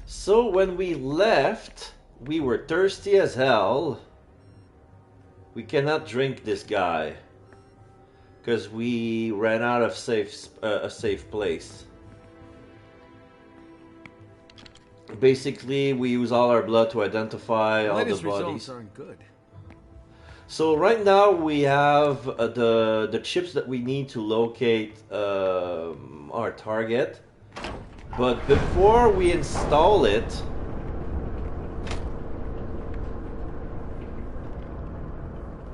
So when we left, we were thirsty as hell. We cannot drink this guy because we ran out of a safe place. Basically, we use all our blood to identify all the bodies. Results aren't good. So right now we have the chips that we need to locate our target. But before we install it,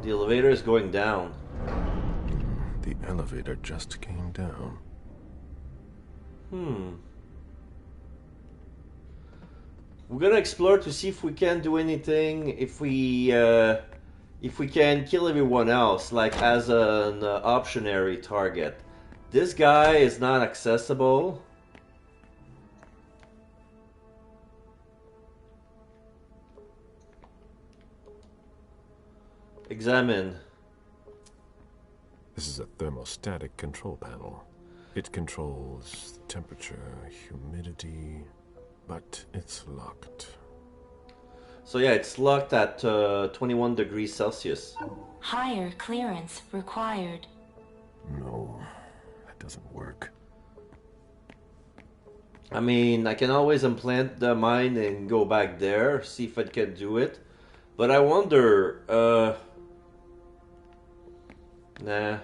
the elevator is going down. The elevator just came down. We're gonna explore to see if we can do anything, if we can kill everyone else, like as an optionary target. This guy is not accessible. Examine. This is a thermostatic control panel. It controls temperature, humidity, but it's locked. So yeah, it's locked at 21 degrees Celsius. Higher clearance required. No, that doesn't work. I mean, I can always implant the mine and go back there, see if I can do it. But I wonder, nah.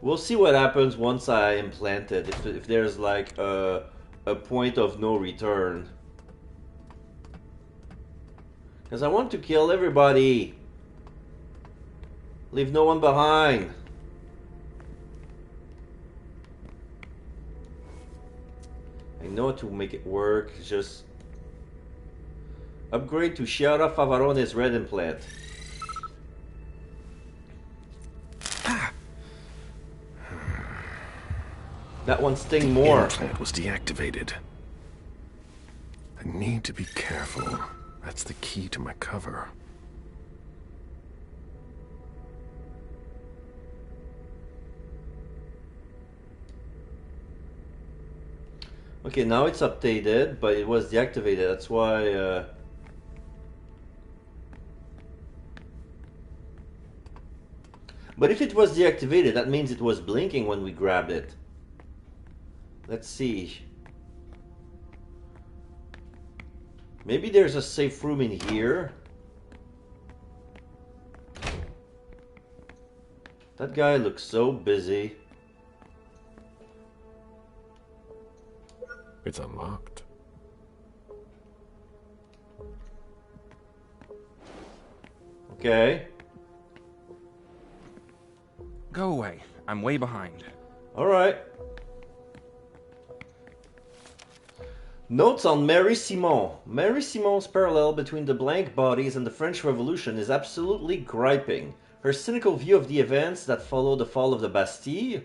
We'll see what happens once I implant it, if there's like a point of no return. Because I want to kill everybody. Leave no one behind. I know to make it work, just upgrade to Chiara Favarone's red implant. That one sting more. The implant was deactivated. I need to be careful. That's the key to my cover. Okay, now it's updated, but it was deactivated. That's why. But if it was deactivated, that means it was blinking when we grabbed it. Let's see. Maybe there's a safe room in here. That guy looks so busy. It's unlocked. Okay. Go away. I'm way behind. All right. Notes on Mary Simon. Mary Simon's parallel between the blank bodies and the French Revolution is absolutely griping. Her cynical view of the events that followed the fall of the Bastille,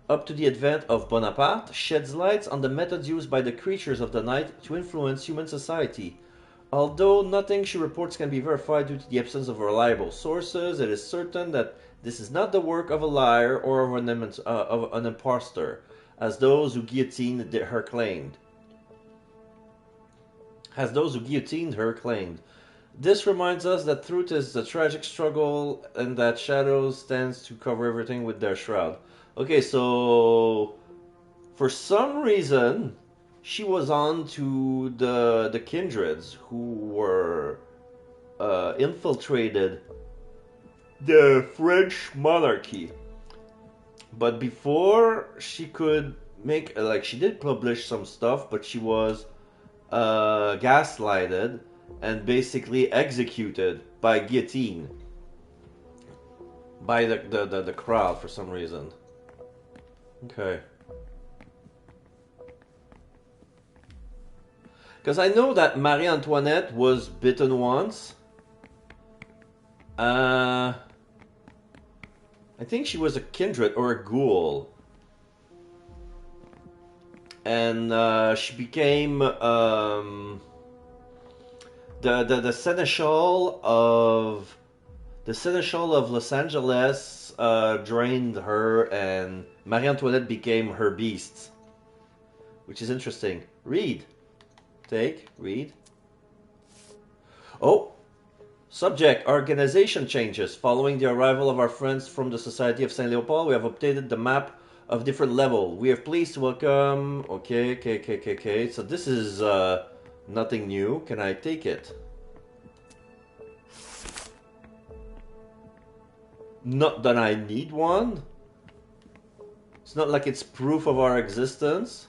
up to the advent of Bonaparte, sheds light on the methods used by the creatures of the night to influence human society. Although nothing she reports can be verified due to the absence of reliable sources, it is certain that this is not the work of a liar or of an impostor, as those who guillotined her claimed. This reminds us that truth is a tragic struggle and that shadows tends to cover everything with their shroud. Okay, so for some reason she was on to the kindreds who were infiltrated the French monarchy. But before she could make, like, she did publish some stuff, but she was gaslighted and basically executed by guillotine by the crowd for some reason. Okay. Because I know that Marie Antoinette was bitten once. I think she was a kindred or a ghoul. And she became the seneschal of Los Angeles France drained her and Marie Antoinette became her beast. Which is interesting. Read. Take. Read. Oh! Subject, organization changes. Following the arrival of our friends from the Society of Saint Leopold, we have updated the map of different level. We are pleased to welcome... Okay. So this is nothing new. Can I take it? Not that I need one. It's not like it's proof of our existence.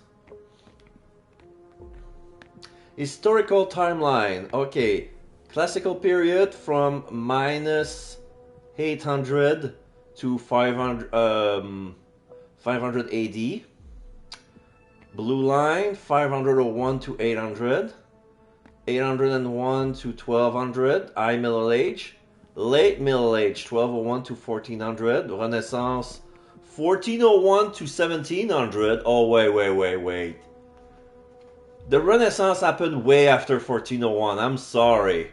Historical timeline. Okay. Classical period from minus 800 to 500 AD. Blue line 501 to 800. 801 to 1200. High Middle Age. Late Middle Age 1201 to 1400. Renaissance 1401 to 1700. Oh wait. The Renaissance happened way after 1401. I'm sorry.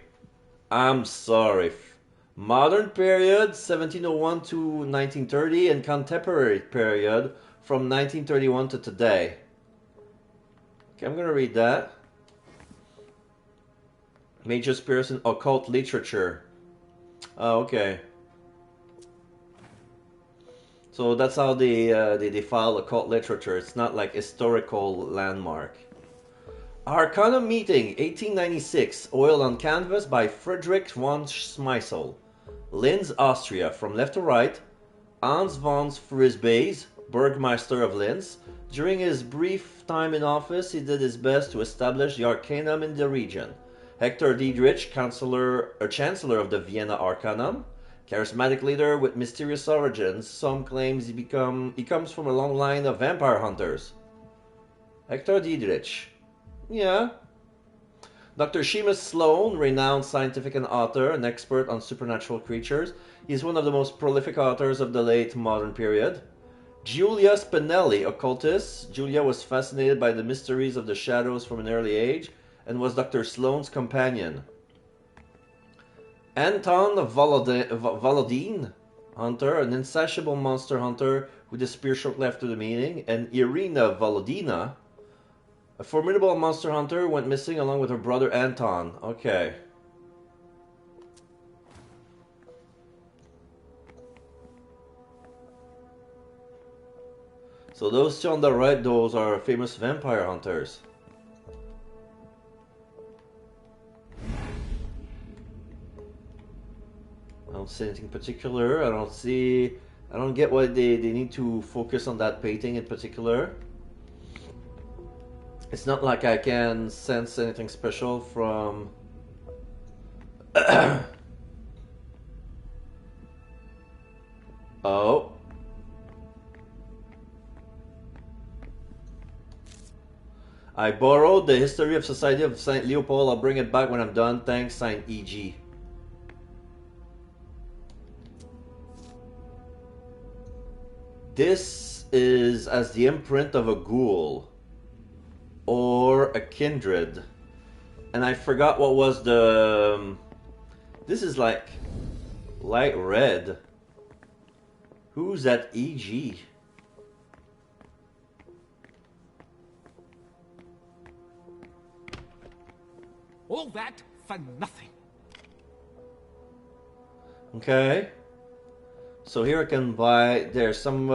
Modern period 1701 to 1930 and contemporary period from 1931 to today. Okay, I'm gonna read that. Major spirits in occult literature. Oh, okay. So that's how they file occult literature. It's not like historical landmark. Arcana Meeting, 1896, oil on canvas by Friedrich von Schmeissel. Linz, Austria. From left to right, Hans von Frisbees, Burgmeister of Linz. During his brief time in office, he did his best to establish the Arcanum in the region. Hector Dietrich, Chancellor of the Vienna Arcanum. Charismatic leader with mysterious origins. Some claims he comes from a long line of vampire hunters. Hector Dietrich. Yeah. Dr. Seamus Sloan, renowned scientific and author, an expert on supernatural creatures. He's one of the most prolific authors of the late modern period. Giulia Spinelli, occultist. Giulia was fascinated by the mysteries of the shadows from an early age and was Dr. Sloan's companion. Anton Volodin, hunter, an insatiable monster hunter who disappeared shortly after the meeting, and Irina Volodina, a formidable monster hunter, went missing along with her brother Anton. Okay. So those two on the right, those are famous vampire hunters. I don't see anything particular. I don't get why they need to focus on that painting in particular. It's not like I can sense anything special from... Oh. I borrowed the History of Society of Saint Leopold. I'll bring it back when I'm done. Thanks, signed E.G. This is as the imprint of a ghoul. Or a kindred. And I forgot what was the... This is like light red. Who's that EG? All that for nothing. Okay. So here I can buy... There's some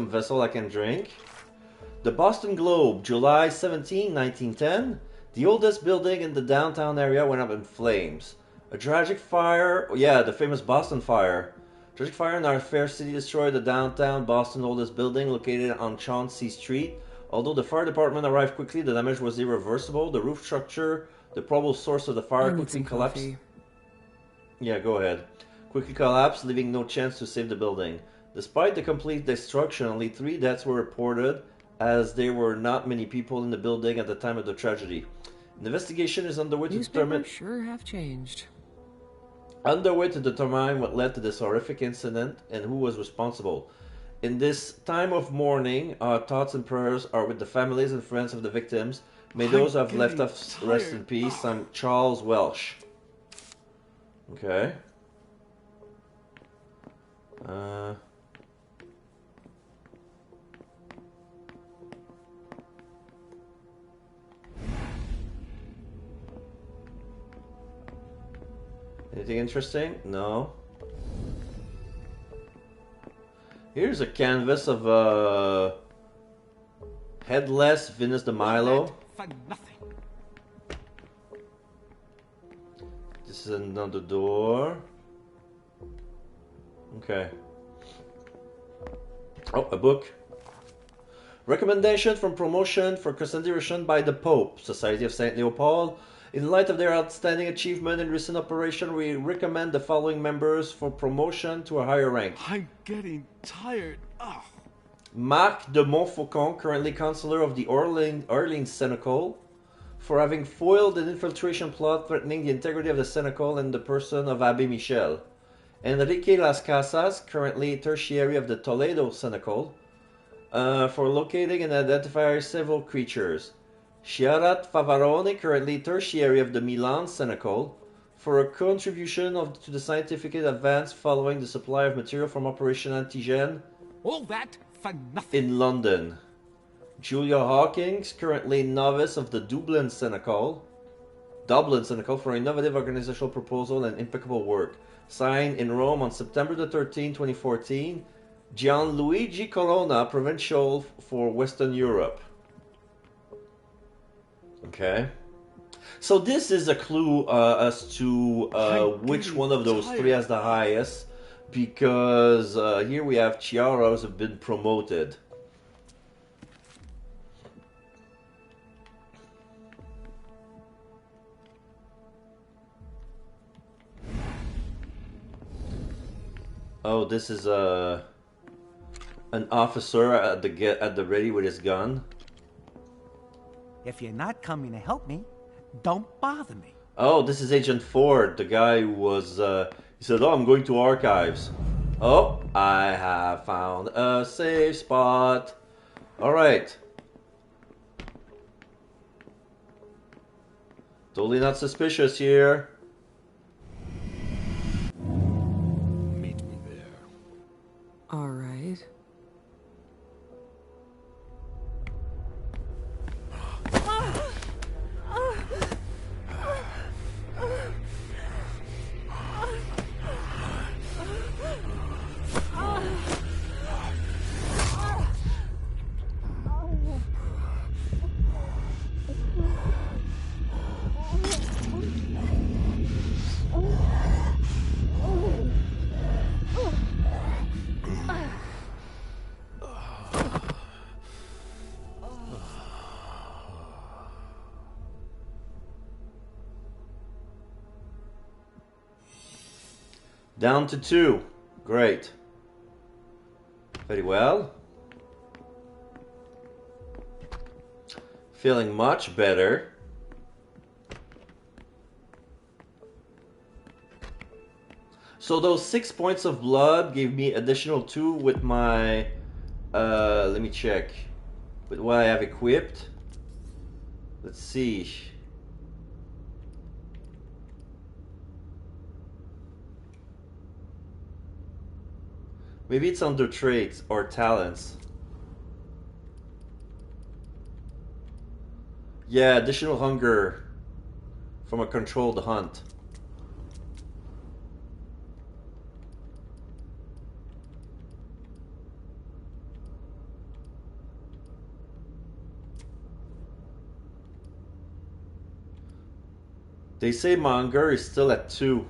vessel I can drink. The Boston Globe, July 17, 1910. The oldest building in the downtown area went up in flames. A tragic fire... Yeah, the famous Boston fire. Tragic fire in our fair city destroyed the downtown Boston oldest building located on Chauncey Street. Although the fire department arrived quickly, the damage was irreversible. The roof structure, the probable source of the fire, quickly collapsed. Coffee. Yeah, go ahead. Quickly collapsed, leaving no chance to save the building. Despite the complete destruction, only 3 deaths were reported, as there were not many people in the building at the time of the tragedy. An investigation is underway to determine... Newspapers sure have changed. Underway to determine what led to this horrific incident and who was responsible. In this time of mourning, our thoughts and prayers are with the families and friends of the victims. May those who have left us rest in peace. I'm Charles Welsh. Okay. Anything interesting? No. Here's a canvas of headless Venus de Milo. For nothing. This is another door. Okay. Oh, a book. Recommendation from promotion for consideration by the Pope, Society of Saint Leopold. In light of their outstanding achievement in recent operation, we recommend the following members for promotion to a higher rank. I'm getting tired. Ugh. Marc de Montfaucon, currently Councillor of the Orleans Cenacle, for having foiled an infiltration plot threatening the integrity of the Cenacle and the person of Abbé Michel. Enrique Las Casas, currently Tertiary of the Toledo Cenacle, for locating and identifying several creatures. Chiarat Favarone, currently Tertiary of the Milan Cenacle, for a contribution to the scientific advance following the supply of material from Operation Antigen All that for nothing. in London. Julia Hawkins, currently novice of the Dublin Cenacle, for innovative organizational proposal and impeccable work. Signed in Rome on September the 13th, 2014. Gianluigi Corona, provincial for Western Europe. Okay. So this is a clue as to which one of those three has the highest, because here we have Chiaras have been promoted. Oh, this is an officer at the ready with his gun. If you're not coming to help me, don't bother me. Oh, this is Agent Ford, the guy who was, he said, oh, I'm going to archives. Oh, I have found a safe spot. Alright. Totally not suspicious here. Meet me there. All right. Down to 2. Great. Very well. Feeling much better. So those 6 points of blood gave me additional 2 with my... let me check. With what I have equipped. Let's see. Maybe it's under traits or talents. Yeah, additional hunger from a controlled hunt. They say my hunger is still at 2.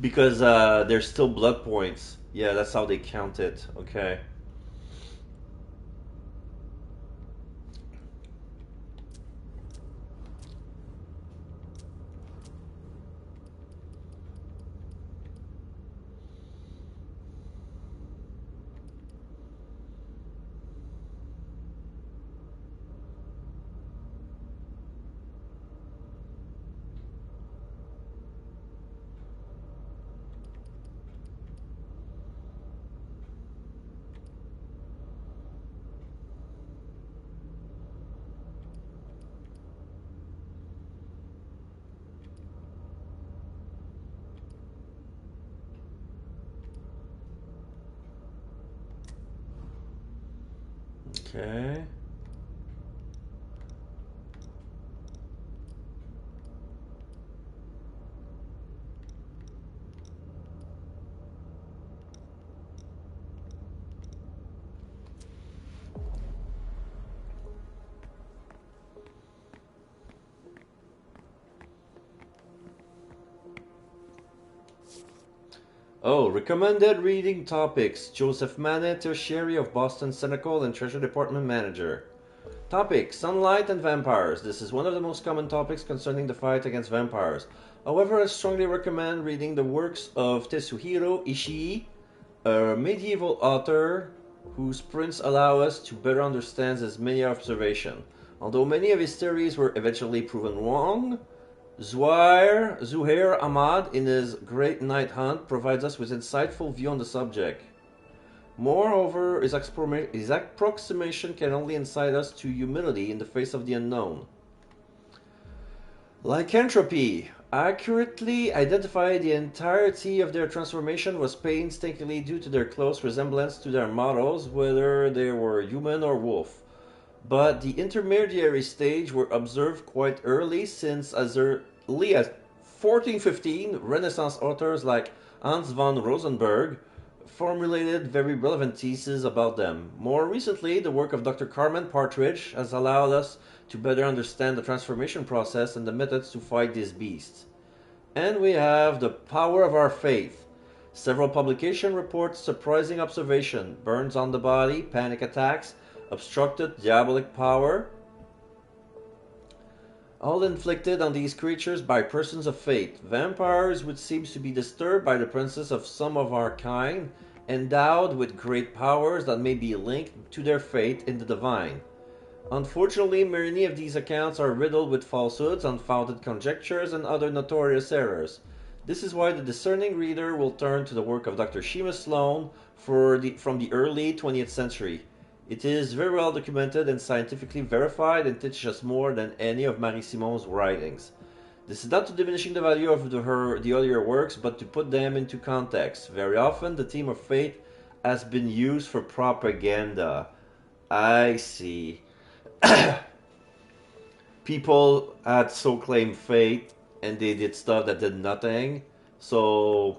Because there's still blood points. Yeah, that's how they count it. Okay. Okay. Oh, recommended reading topics. Joseph Manet, Tertiary of Boston Senecal and Treasury Department Manager. Topic: Sunlight and Vampires. This is one of the most common topics concerning the fight against vampires. However, I strongly recommend reading the works of Tetsuhiro Ishii, a medieval author whose prints allow us to better understand his many observations. Although many of his theories were eventually proven wrong, Zuhair Ahmad, in his Great Night Hunt, provides us with insightful view on the subject. Moreover, his approximation can only incite us to humility in the face of the unknown. Lycanthropy. Accurately identify the entirety of their transformation was painstakingly due to their close resemblance to their models, whether they were human or wolf. But the intermediary stage were observed quite early, since as early as 1415, Renaissance authors like Hans von Rosenberg formulated very relevant theses about them. More recently, the work of Dr. Carmen Partridge has allowed us to better understand the transformation process and the methods to fight these beasts. And we have The Power of Our Faith. Several publications report surprising observation, burns on the body, panic attacks, obstructed diabolic power, all inflicted on these creatures by persons of faith. Vampires, which seems to be disturbed by the presence of some of our kind, endowed with great powers that may be linked to their faith in the divine. Unfortunately, many of these accounts are riddled with falsehoods, unfounded conjectures, and other notorious errors. This is why the discerning reader will turn to the work of Dr. Seamus Sloan from the early 20th century. It is very well documented and scientifically verified and teaches us more than any of Marie Simon's writings. This is not to diminishing the value of the earlier works, but to put them into context. Very often, the theme of faith has been used for propaganda. I see. People had so claimed faith, and they did stuff that did nothing. So,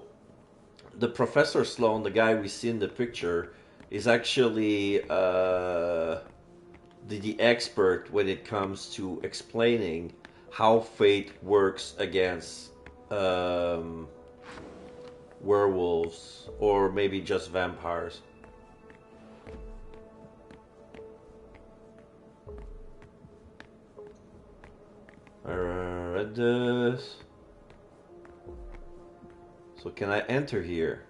the Professor Sloan, the guy we see in the picture, is actually the expert when it comes to explaining how fate works against werewolves, or maybe just vampires. I read this. So can I enter here?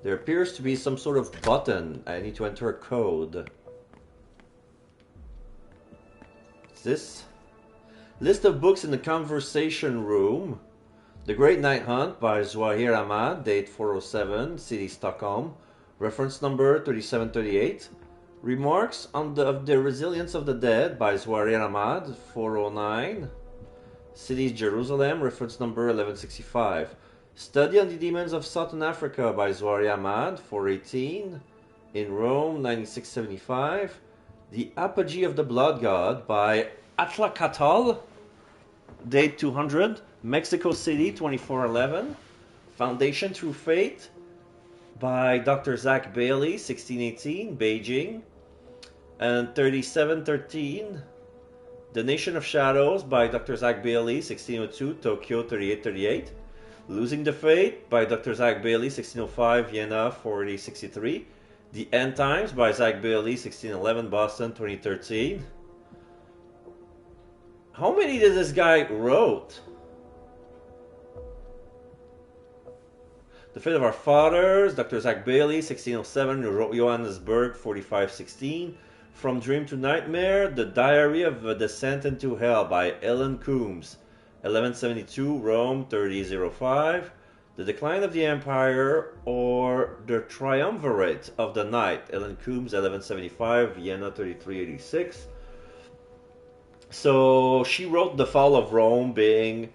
There appears to be some sort of button. I need to enter a code. What's this? List of books in the conversation room. The Great Night Hunt by Zuhair Ahmad, date 407, city Stockholm. Reference number 3738. Remarks on the Resilience of the Dead by Zuhair Ahmad, 409. City Jerusalem, reference number 1165. Study on the Demons of Southern Africa by Zuhair Ahmad, 418. In Rome, 9675. The Apogee of the Blood God by Atlacatl, date 200. Mexico City, 2411. Foundation Through Faith by Dr. Zach Bailey, 1618, Beijing. And 3713. The Nation of Shadows by Dr. Zach Bailey, 1602, Tokyo, 3838. Losing the Faith by Dr. Zach Bailey, 1605, Vienna, 4063. The End Times by Zach Bailey, 1611, Boston, 2013. How many did this guy wrote? The Fate of Our Fathers, Dr. Zach Bailey, 1607, Johannesburg, 4516. From Dream to Nightmare, The Diary of a Descent into Hell by Ellen Coombs, 1172, Rome, 3005. The Decline of the Empire, or The Triumvirate of the Night, Ellen Coombs, 1175, Vienna, 3386. So she wrote The Fall of Rome, being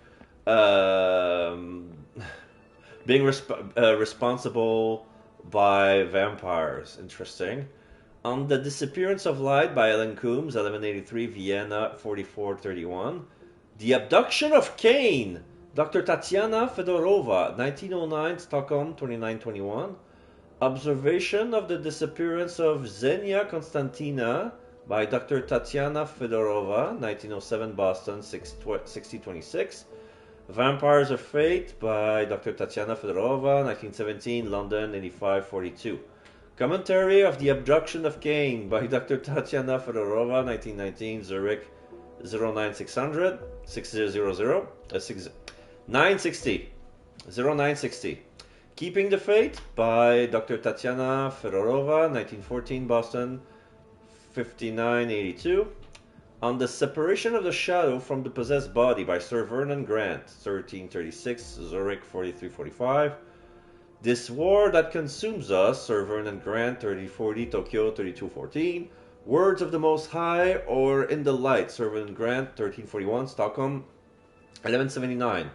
responsible by vampires. Interesting. On the Disappearance of Light by Ellen Coombs, 1183, Vienna, 4431. The Abduction of Cain, Dr. Tatiana Fedorova, 1909, Stockholm, 2921. Observation of the Disappearance of Xenia Constantina by Dr. Tatiana Fedorova, 1907, Boston, 6026. Vampires of Fate by Dr. Tatiana Fedorova, 1917, London, 8542. Commentary of the Abduction of Cain by Dr. Tatiana Fedorova, 1919, Zurich, 09600, 600, 960, 0960. Keeping the Fate by Dr. Tatiana Fedorova, 1914, Boston, 5982. On the Separation of the Shadow from the Possessed Body by Sir Vernon Grant, 1336, Zurich, 4345. This War That Consumes Us, Sir Vernon Grant, 3040, Tokyo, 3214. Words of the Most High or In the Light, Sir Vernon Grant, 1341, Stockholm, 1179.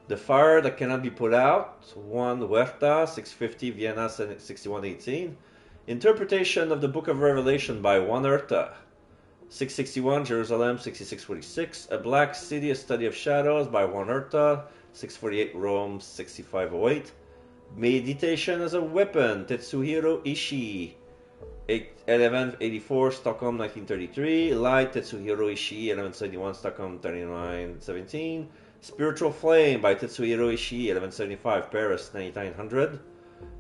The Fire That Cannot Be Put Out, Juan Huerta, 650, Vienna, 6118. Interpretation of the Book of Revelation by Juan Huerta, 661, Jerusalem, 6646. A Black City, A Study of Shadows by Juan Huerta, 648, Rome, 6508. Meditation as a Weapon, Tetsuhiro Ishii, 1184, Stockholm, 1933. Light, Tetsuhiro Ishii, 1171, Stockholm, 3917. Spiritual Flame by Tetsuhiro Ishii, 1175, Paris, 9900.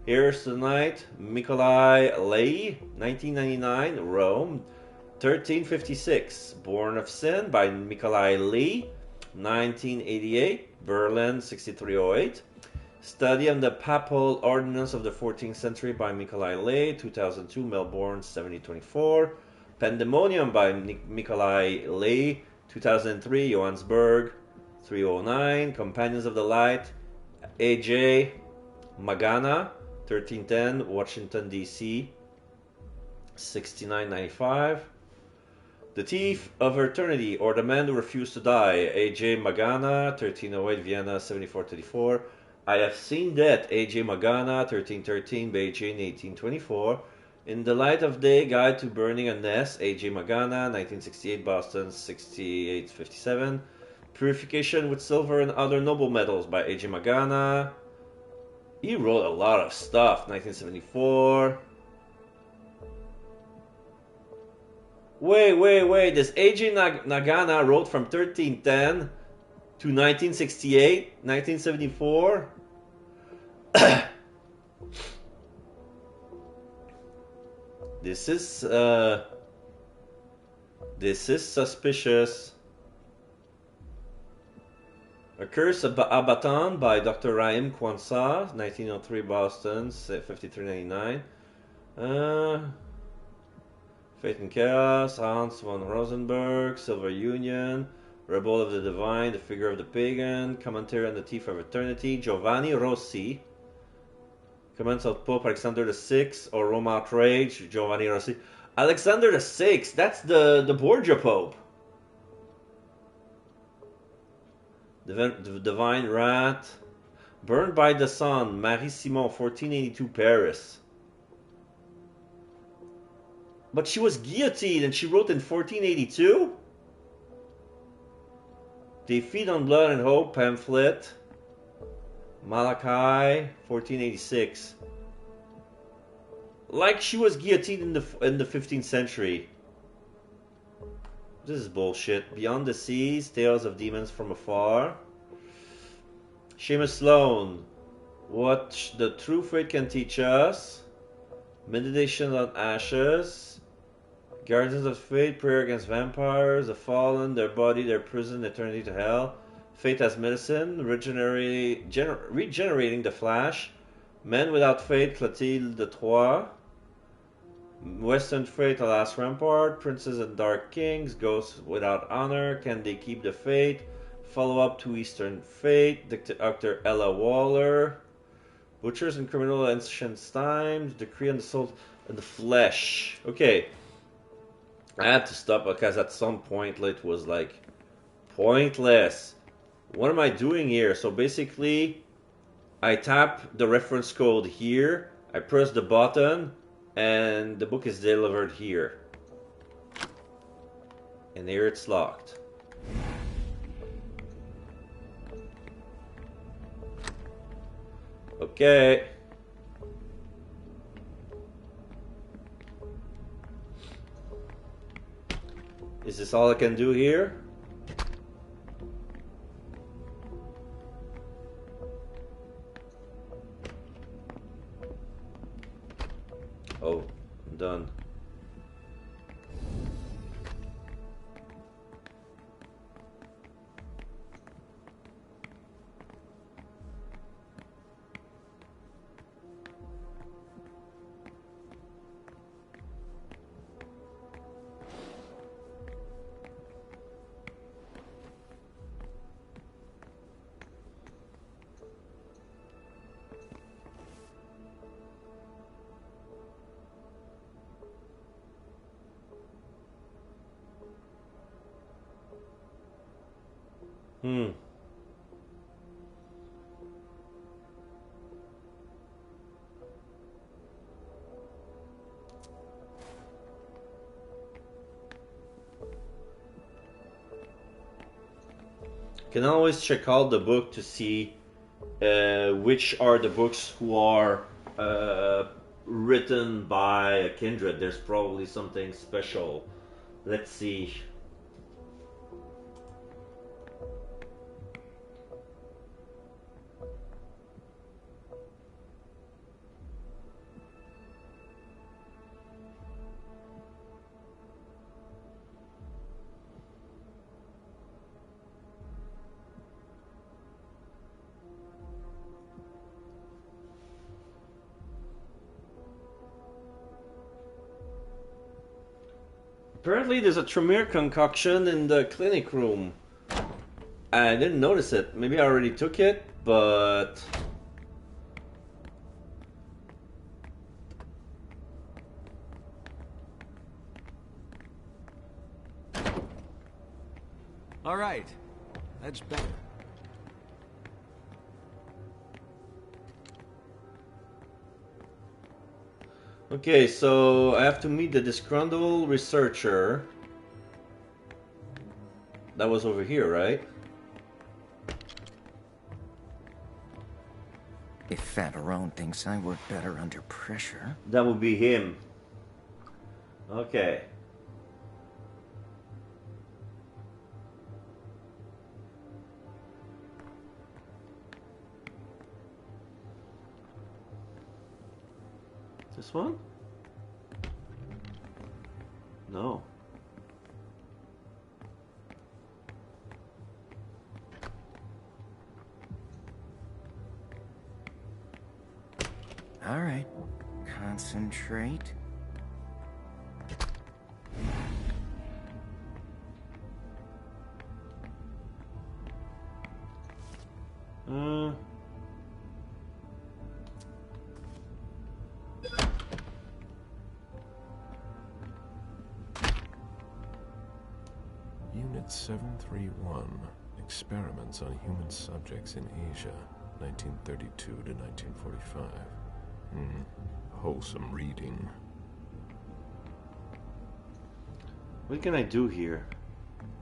Here's the Night, Nikolai Ley, 1999, Rome, 1356. Born of Sin by Nikolai Lee, 1988, Berlin, 6308. Study on the Papal Ordinance of the 14th Century by Nikolai Ley, 2002, Melbourne, 7024. Pandemonium by Nikolai Ley, 2003, Johannesburg, 309. Companions of the Light, A.J. Magana, 1310, Washington, D.C., 6995. The Thief of Eternity, or The Man Who Refused to Die, A.J. Magana, 1308, Vienna, 7434. I Have Seen Death, A.J. Magana, 1313, Beijing, 1824. In the Light of Day, Guide to Burning a Nest, A.J. Magana, 1968, Boston, 6857. Purification with Silver and Other Noble Metals by A.J. Magana. He wrote a lot of stuff, 1974. Wait, this A.J. Nagana wrote from 1310 to 1968, 1974. This is suspicious. A Curse of Abaton by Dr. Raim Kwanzaa, 1903, Boston, 5399. Faith and Chaos, Hans von Rosenberg, Silver Union, Rebel of the Divine, The Figure of the Pagan, Commentary on the Thief of Eternity, Giovanni Rossi, Comments of Pope Alexander VI, or Rome Outrage, Giovanni Rossi. Alexander VI, that's the Borgia Pope. The Divine Wrath, Burned by the Sun, Marie Simon, 1482, Paris. But she was guillotined and she wrote in 1482? They Feed on Blood and Hope pamphlet, Malachi, 1486. Like she was guillotined in the 15th century. This is bullshit. Beyond the Seas, Tales of Demons from Afar. Seamus Sloan, What the True Faith Can Teach Us. Meditation on Ashes. Guardians of Fate, Prayer Against Vampires. The Fallen, Their Body, Their Prison, Eternity to Hell. Fate as Medicine. Regenerating the Flash. Men Without Fate, Clotilde de Troyes. Western Fate, The Last Rampart. Princes and Dark Kings. Ghosts Without Honor. Can They Keep the Fate? Follow-up to Eastern Fate. Dr. Ella Waller. Butchers and Criminal Ancient Times. Decree on the Soul and the Flesh. Okay. I had to stop because at some point it was like pointless. What am I doing here? So basically, I tap the reference code here. I press the button. And the book is delivered here. And here it's locked. Okay. Is this all I can do here? Oh, I'm done. Hmm. Can always check out the book to see which are the books who are written by a kindred. There's probably something special. Let's see. Apparently there's a Tremere concoction in the clinic room. I didn't notice it. Maybe I already took it, but... All right. That's better. Okay, so I have to meet the disgruntled researcher. That was over here, right? If Favarone thinks I work better under pressure... That would be him. Okay. This one? No. All right. Concentrate. Unit 731. Experiments on human subjects in Asia, 1932 to 1945. Wholesome reading. What can I do here?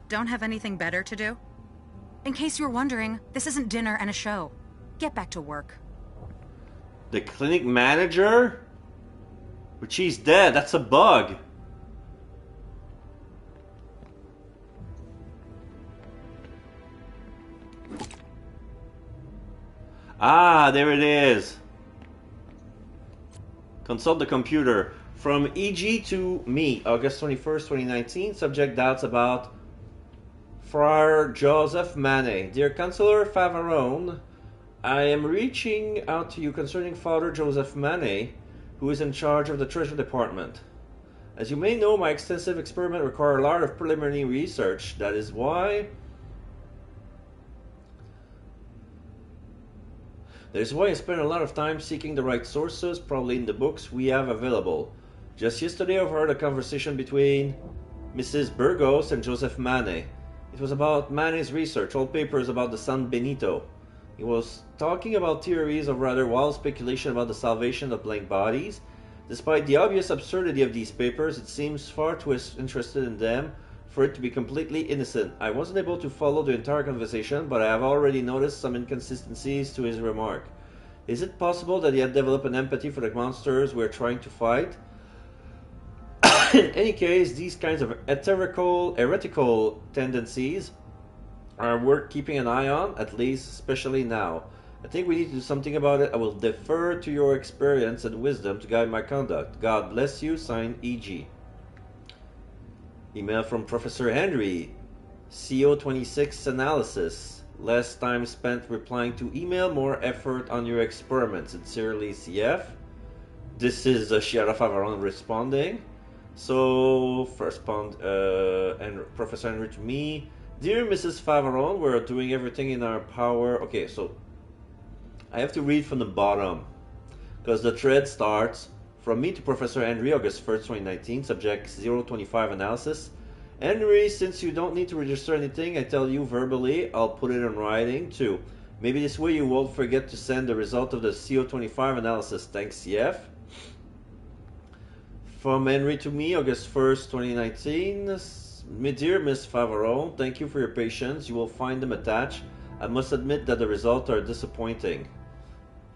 Don't have anything better to do? In case you were wondering, this isn't dinner and a show. Get back to work. The clinic manager? But she's dead. That's a bug. Ah, there it is. Consult the computer. From EG to me, August 21st, 2019. Subject doubts about Friar Joseph Manet. Dear Councillor Favarone, I am reaching out to you concerning Father Joseph Manet, who is in charge of the Treasure Department. As you may know, my extensive experiment require a lot of preliminary research. That is why I spent a lot of time seeking the right sources, probably in the books we have available. Just yesterday I overheard a conversation between Mrs. Burgos and Joseph Manet. It was about Manet's research, old papers about the San Benito. He was talking about theories of rather wild speculation about the salvation of blank bodies. Despite the obvious absurdity of these papers, it seems far too interested in them for it to be completely innocent. I wasn't able to follow the entire conversation, but I have already noticed some inconsistencies to his remark. Is it possible that he had developed an empathy for the monsters we're trying to fight? In any case, these kinds of heretical tendencies are worth keeping an eye on, at least especially now. I think we need to do something about it. I will defer to your experience and wisdom to guide my conduct. God bless you. Signed, E.G. Email from Professor Henry. CO26 analysis. Less time spent replying to email, more effort on your experiment. Sincerely, CF. This is Sheriff Avaron responding. So, first and Professor Henry to me. Dear Mrs. Favaron, we're doing everything in our power. Okay, so I have to read from the bottom because the thread starts from me to Professor Henry, August 1st, 2019, subject 025 analysis. Henry, since you don't need to register anything, I tell you verbally, I'll put it in writing too. Maybe this way you won't forget to send the result of the CO25 analysis. Thanks, CF. From Henry to me, August 1st, 2019. My dear Miss Favaron, thank you for your patience. You will find them attached. I must admit that the results are disappointing.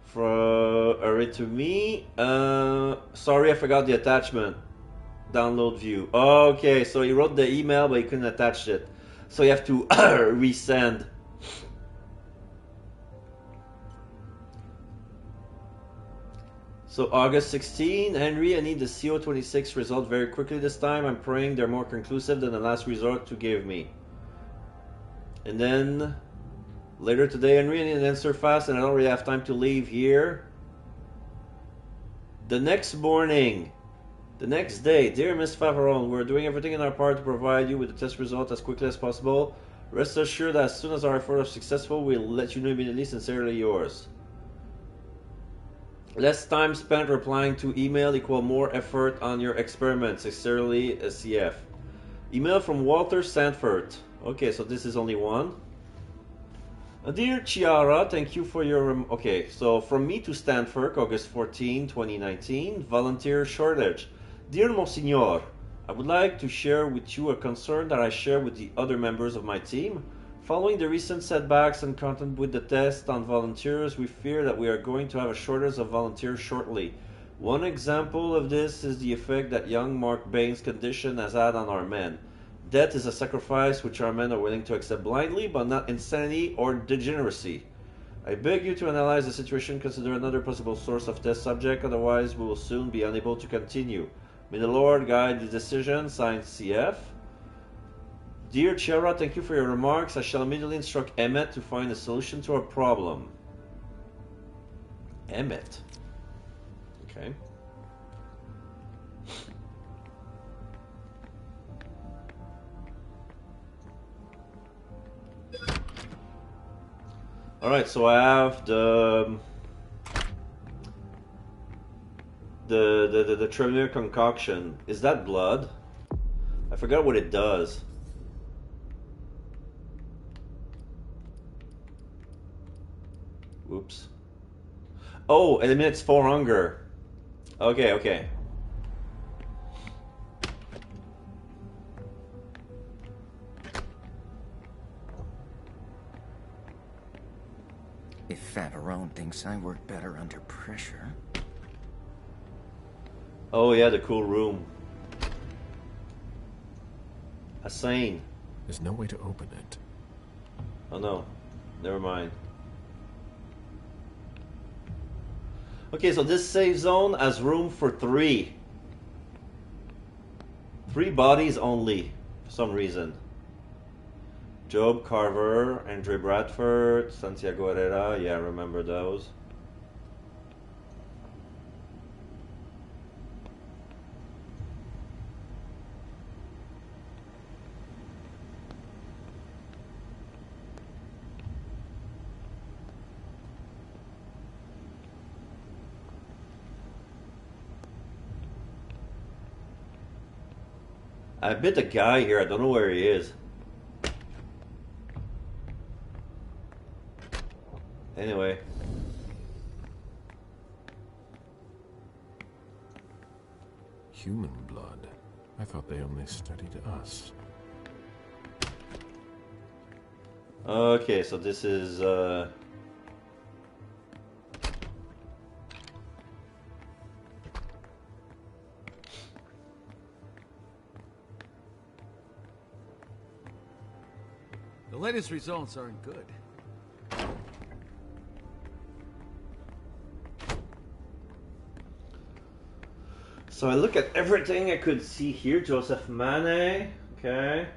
From Henry to me, sorry I forgot the attachment. Download view. Okay, so he wrote the email but he couldn't attach it. So you have to resend. So August 16, Henry, I need the CO26 result very quickly this time. I'm praying they're more conclusive than the last resort to give me. And then later today, Henry, I need an answer fast and I don't really have time to leave here. The next morning, the next day, dear Miss Favaron, we're doing everything in our power to provide you with the test result as quickly as possible. Rest assured that as soon as our effort is successful, we'll let you know immediately. Sincerely yours. Less time spent replying to email equal more effort on your experiment. Sincerely, CF. Email from Walter Sanford. Okay, so this is only one. Dear Chiara, thank you for your... Okay, so from me to Stanford, August 14, 2019. Volunteer shortage. Dear Monsignor, I would like to share with you a concern that I share with the other members of my team. Following the recent setbacks and content with the test on volunteers, we fear that we are going to have a shortage of volunteers shortly. One example of this is the effect that young Mark Bain's condition has had on our men. Death is a sacrifice which our men are willing to accept blindly, but not insanity or degeneracy. I beg you to analyze the situation, consider another possible source of test subject, otherwise we will soon be unable to continue. May the Lord guide the decision. Signed, CF. Dear Chiara, thank you for your remarks. I shall immediately instruct Emmett to find a solution to our problem. Emmett. Okay. Alright, so I have the Tremere concoction. Is that blood? I forgot what it does. Oops. Oh, it eliminates 4 hunger. Okay, okay. If Favaron thinks I work better under pressure... Oh yeah, the cool room. A sane. There's no way to open it. Oh no. Never mind. Okay, so this save zone has room for 3. 3 bodies only, for some reason. Job Carver, Andre Bradford, Santiago Herrera. Yeah, I remember those. I bit a guy here, I don't know where he is. Anyway. Human blood? I thought they only studied us. Okay, so this is The latest results aren't good. So I look at everything I could see here. Joseph Manet. Okay.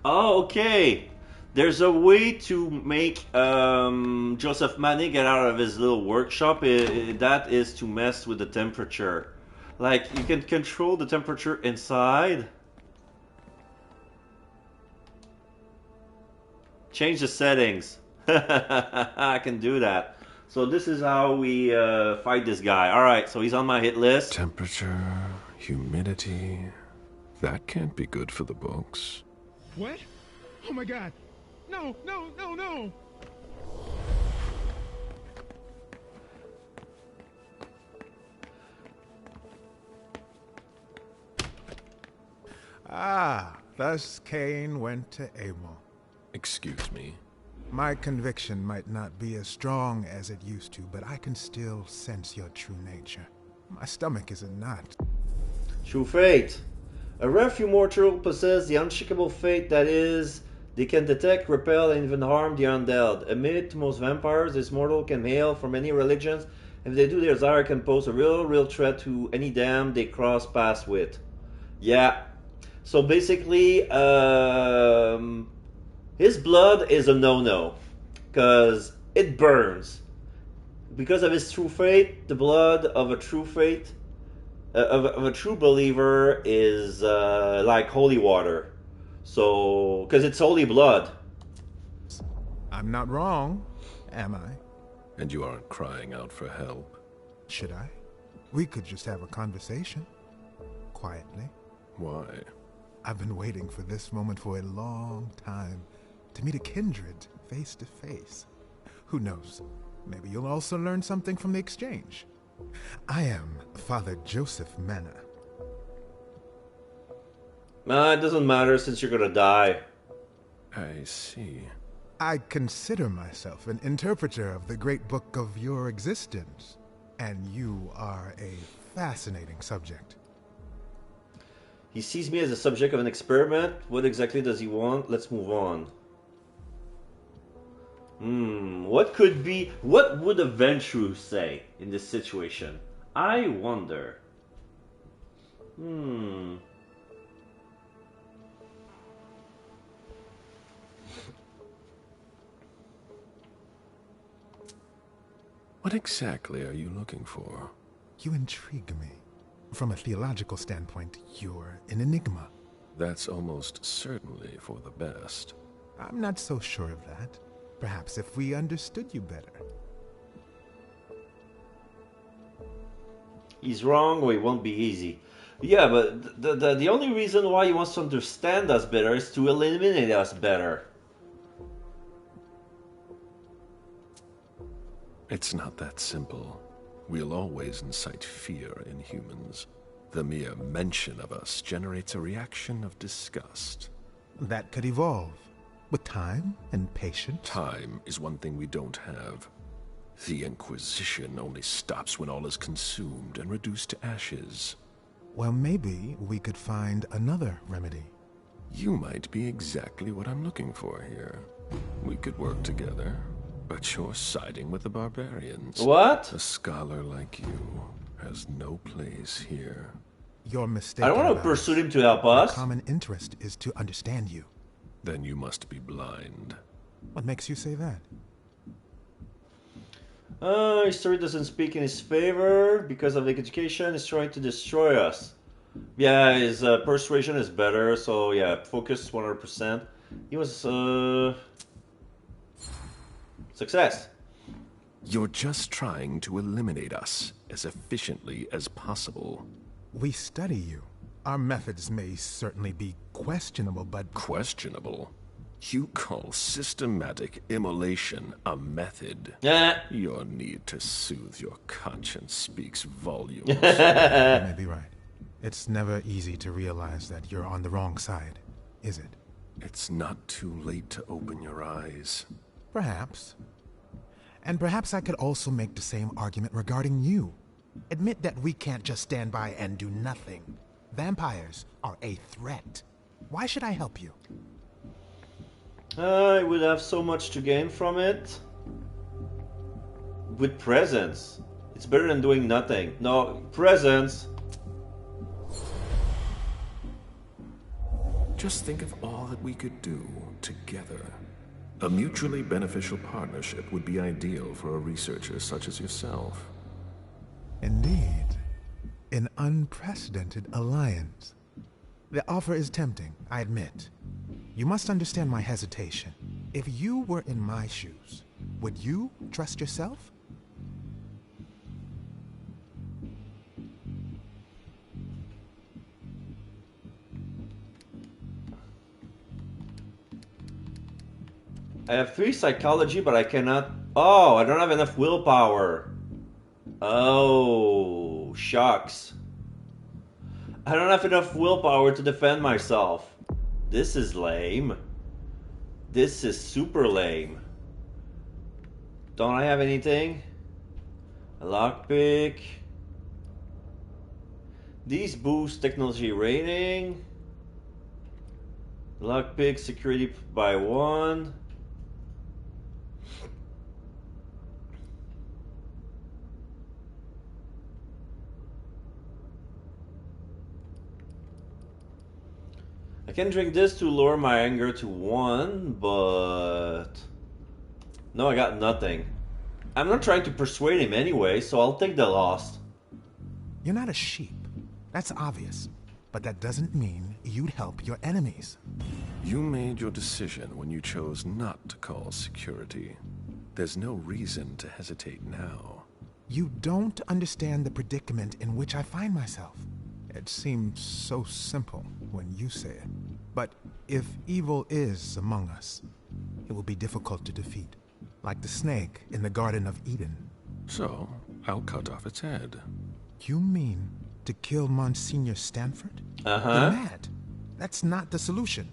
Oh, okay. There's a way to make Joseph Manet get out of his little workshop. That is to mess with the temperature. Like, you can control the temperature inside. Change the settings. I can do that. So this is how we fight this guy. Alright, so he's on my hit list. Temperature, humidity. That can't be good for the books. What? Oh my god. No, no, no, no. Ah, thus Cain went to Abel. Excuse me. My conviction might not be as strong as it used to, but I can still sense your true nature. My stomach is in knot. True fate. A rare few mortal possess the unshakable fate that is, they can detect, repel, and even harm the undead. A myth to most vampires, this mortal can hail from any religions. If they do, their desire can pose a real threat to any dam they cross paths with. Yeah. So basically, his blood is a no-no. Because it burns. Because of his true fate, the blood of a true fate, of a true believer is like holy water. So, because it's holy blood. I'm not wrong, am I? And you aren't crying out for help. Should I? We could just have a conversation. Quietly. Why? I've been waiting for this moment for a long time. To meet a kindred, face to face. Who knows? Maybe you'll also learn something from the exchange. I am Father Joseph Mena. It doesn't matter since you're gonna die. I see. I consider myself an interpreter of the great book of your existence, and you are a fascinating subject. He sees me as a subject of an experiment. What exactly does he want? Let's move on. What would a Ventrue say in this situation? I wonder. What exactly are you looking for? You intrigue me. From a theological standpoint, you're an enigma. That's almost certainly for the best. I'm not so sure of that. Perhaps if we understood you better. He's wrong, or it won't be easy. Yeah, but the only reason why he wants to understand us better is to eliminate us better. It's not that simple. We'll always incite fear in humans. The mere mention of us generates a reaction of disgust. That could evolve. With time and patience. Time is one thing we don't have. The Inquisition only stops when all is consumed and reduced to ashes. Well, maybe we could find another remedy. You might be exactly what I'm looking for here. We could work together, but you're siding with the barbarians. What? A scholar like you has no place here. You're mistaken. I don't want to pursue him to help us. Our common interest is to understand you. Then you must be blind. What makes you say that? History doesn't speak in his favor. Because of education, he's trying to destroy us. Yeah, his persuasion is better, so yeah, focus 100%. He was, success. You're just trying to eliminate us as efficiently as possible. We study you. Our methods may certainly be questionable, but... Questionable? You call systematic immolation a method? Yeah. Your need to soothe your conscience speaks volumes. You may be right. It's never easy to realize that you're on the wrong side, is it? It's not too late to open your eyes. Perhaps. And perhaps I could also make the same argument regarding you. Admit that we can't just stand by and do nothing. Vampires are a threat. Why should I help you? I would have so much to gain from it. With presence. It's better than doing nothing. No, presence. Just think of all that we could do together. A mutually beneficial partnership would be ideal for a researcher such as yourself. Indeed. An unprecedented alliance. The offer is tempting, I admit. You must understand my hesitation. If you were in my shoes, would you trust yourself? I have 3 psychology, but I cannot... Oh, I don't have enough willpower. Oh, shucks. I don't have enough willpower to defend myself. This is lame. This is super lame. Don't I have anything? A lockpick. These boost technology rating. Lockpick security by 1. I can drink this to lower my anger to 1, but... No, I got nothing. I'm not trying to persuade him anyway, so I'll take the loss. You're not a sheep. That's obvious. But that doesn't mean you'd help your enemies. You made your decision when you chose not to call security. There's no reason to hesitate now. You don't understand the predicament in which I find myself. It seems so simple when you say it. But if evil is among us, it will be difficult to defeat. Like the snake in the Garden of Eden. So, I'll cut off its head. You mean to kill Monsignor Stanford? Uh-huh. You're mad. That's not the solution.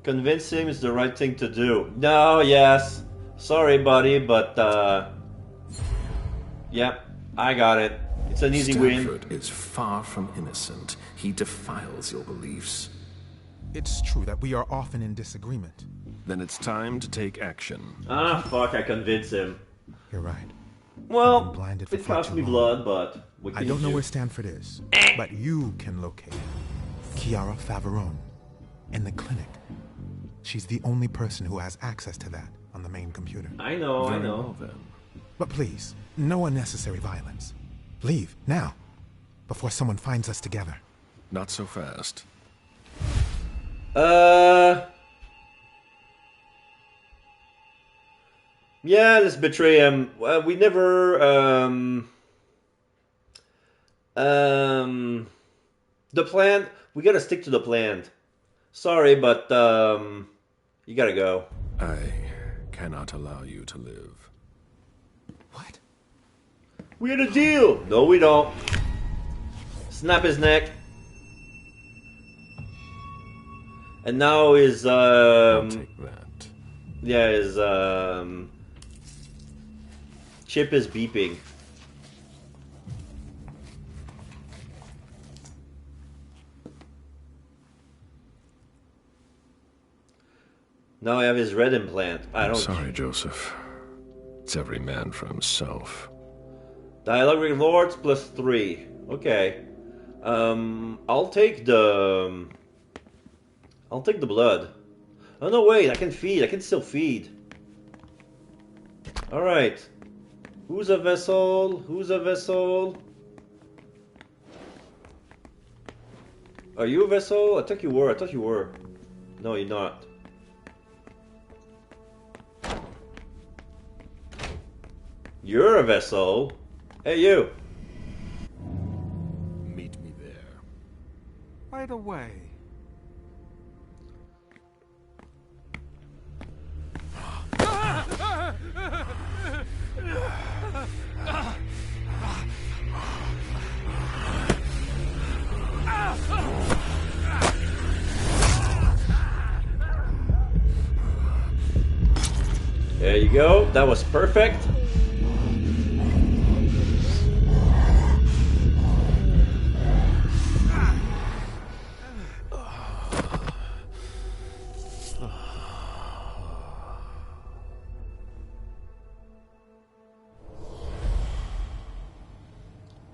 Convince him is the right thing to do. No, yes. Sorry, buddy, but, yep, I got it. It's an easy win. Stanford is far from innocent. He defiles your beliefs. It's true that we are often in disagreement. Then it's time to take action. Ah, fuck, I convinced him. You're right. Well, Blinded for it far cost too me long. blood, but... what I can don't you know do? where Stanford is, but you can locate him. Chiara Favarone. In the clinic. She's the only person who has access to that on the main computer. I know, I Very know. well, then. But please, no unnecessary violence. Leave, now, before someone finds us together. Not so fast. Yeah, let's betray him. We never, the plan, we gotta stick to the plan. Sorry, but, you gotta go. I cannot allow you to live. What? We had a deal! No, we don't. Snap his neck. And now his, I'll take that. yeah, his, chip is beeping. Now I have his red implant. I don't... Sorry, Joseph. It's every man for himself. Dialogue with Lords plus 3. Okay. I'll take the blood. Oh no, wait, I can feed. I can still feed. Alright. Who's a vessel? Who's a vessel? Are you a vessel? I thought you were. I thought you were. No, you're not. You're a vessel. Hey, you. Meet me there. Right away. There you go. That was perfect.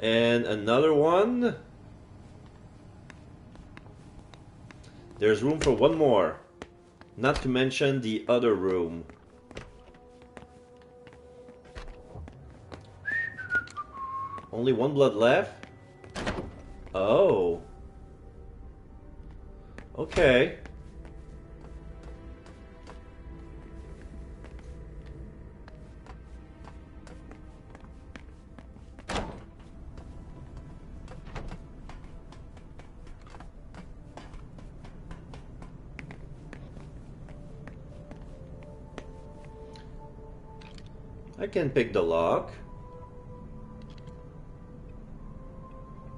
And another one. There's room for one more. Not to mention the other room. Only one blood left? Oh. Okay. I can pick the lock.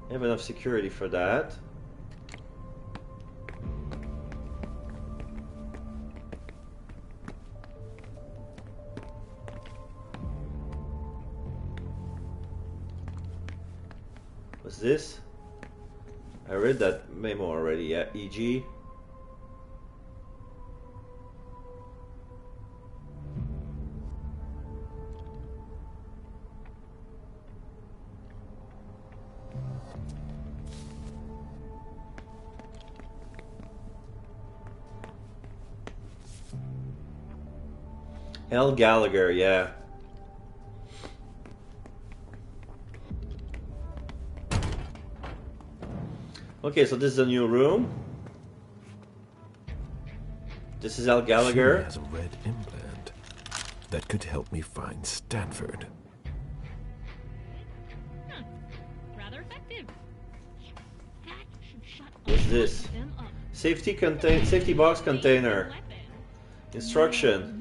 I have enough security for that. What's this? I read that memo already, yeah, EG. L. Gallagher, yeah. Okay, so this is a new room. This is L. Gallagher. She has a red implant that could help me find Stanford. Rather effective. That should shut What's this? Safety box container. Instruction.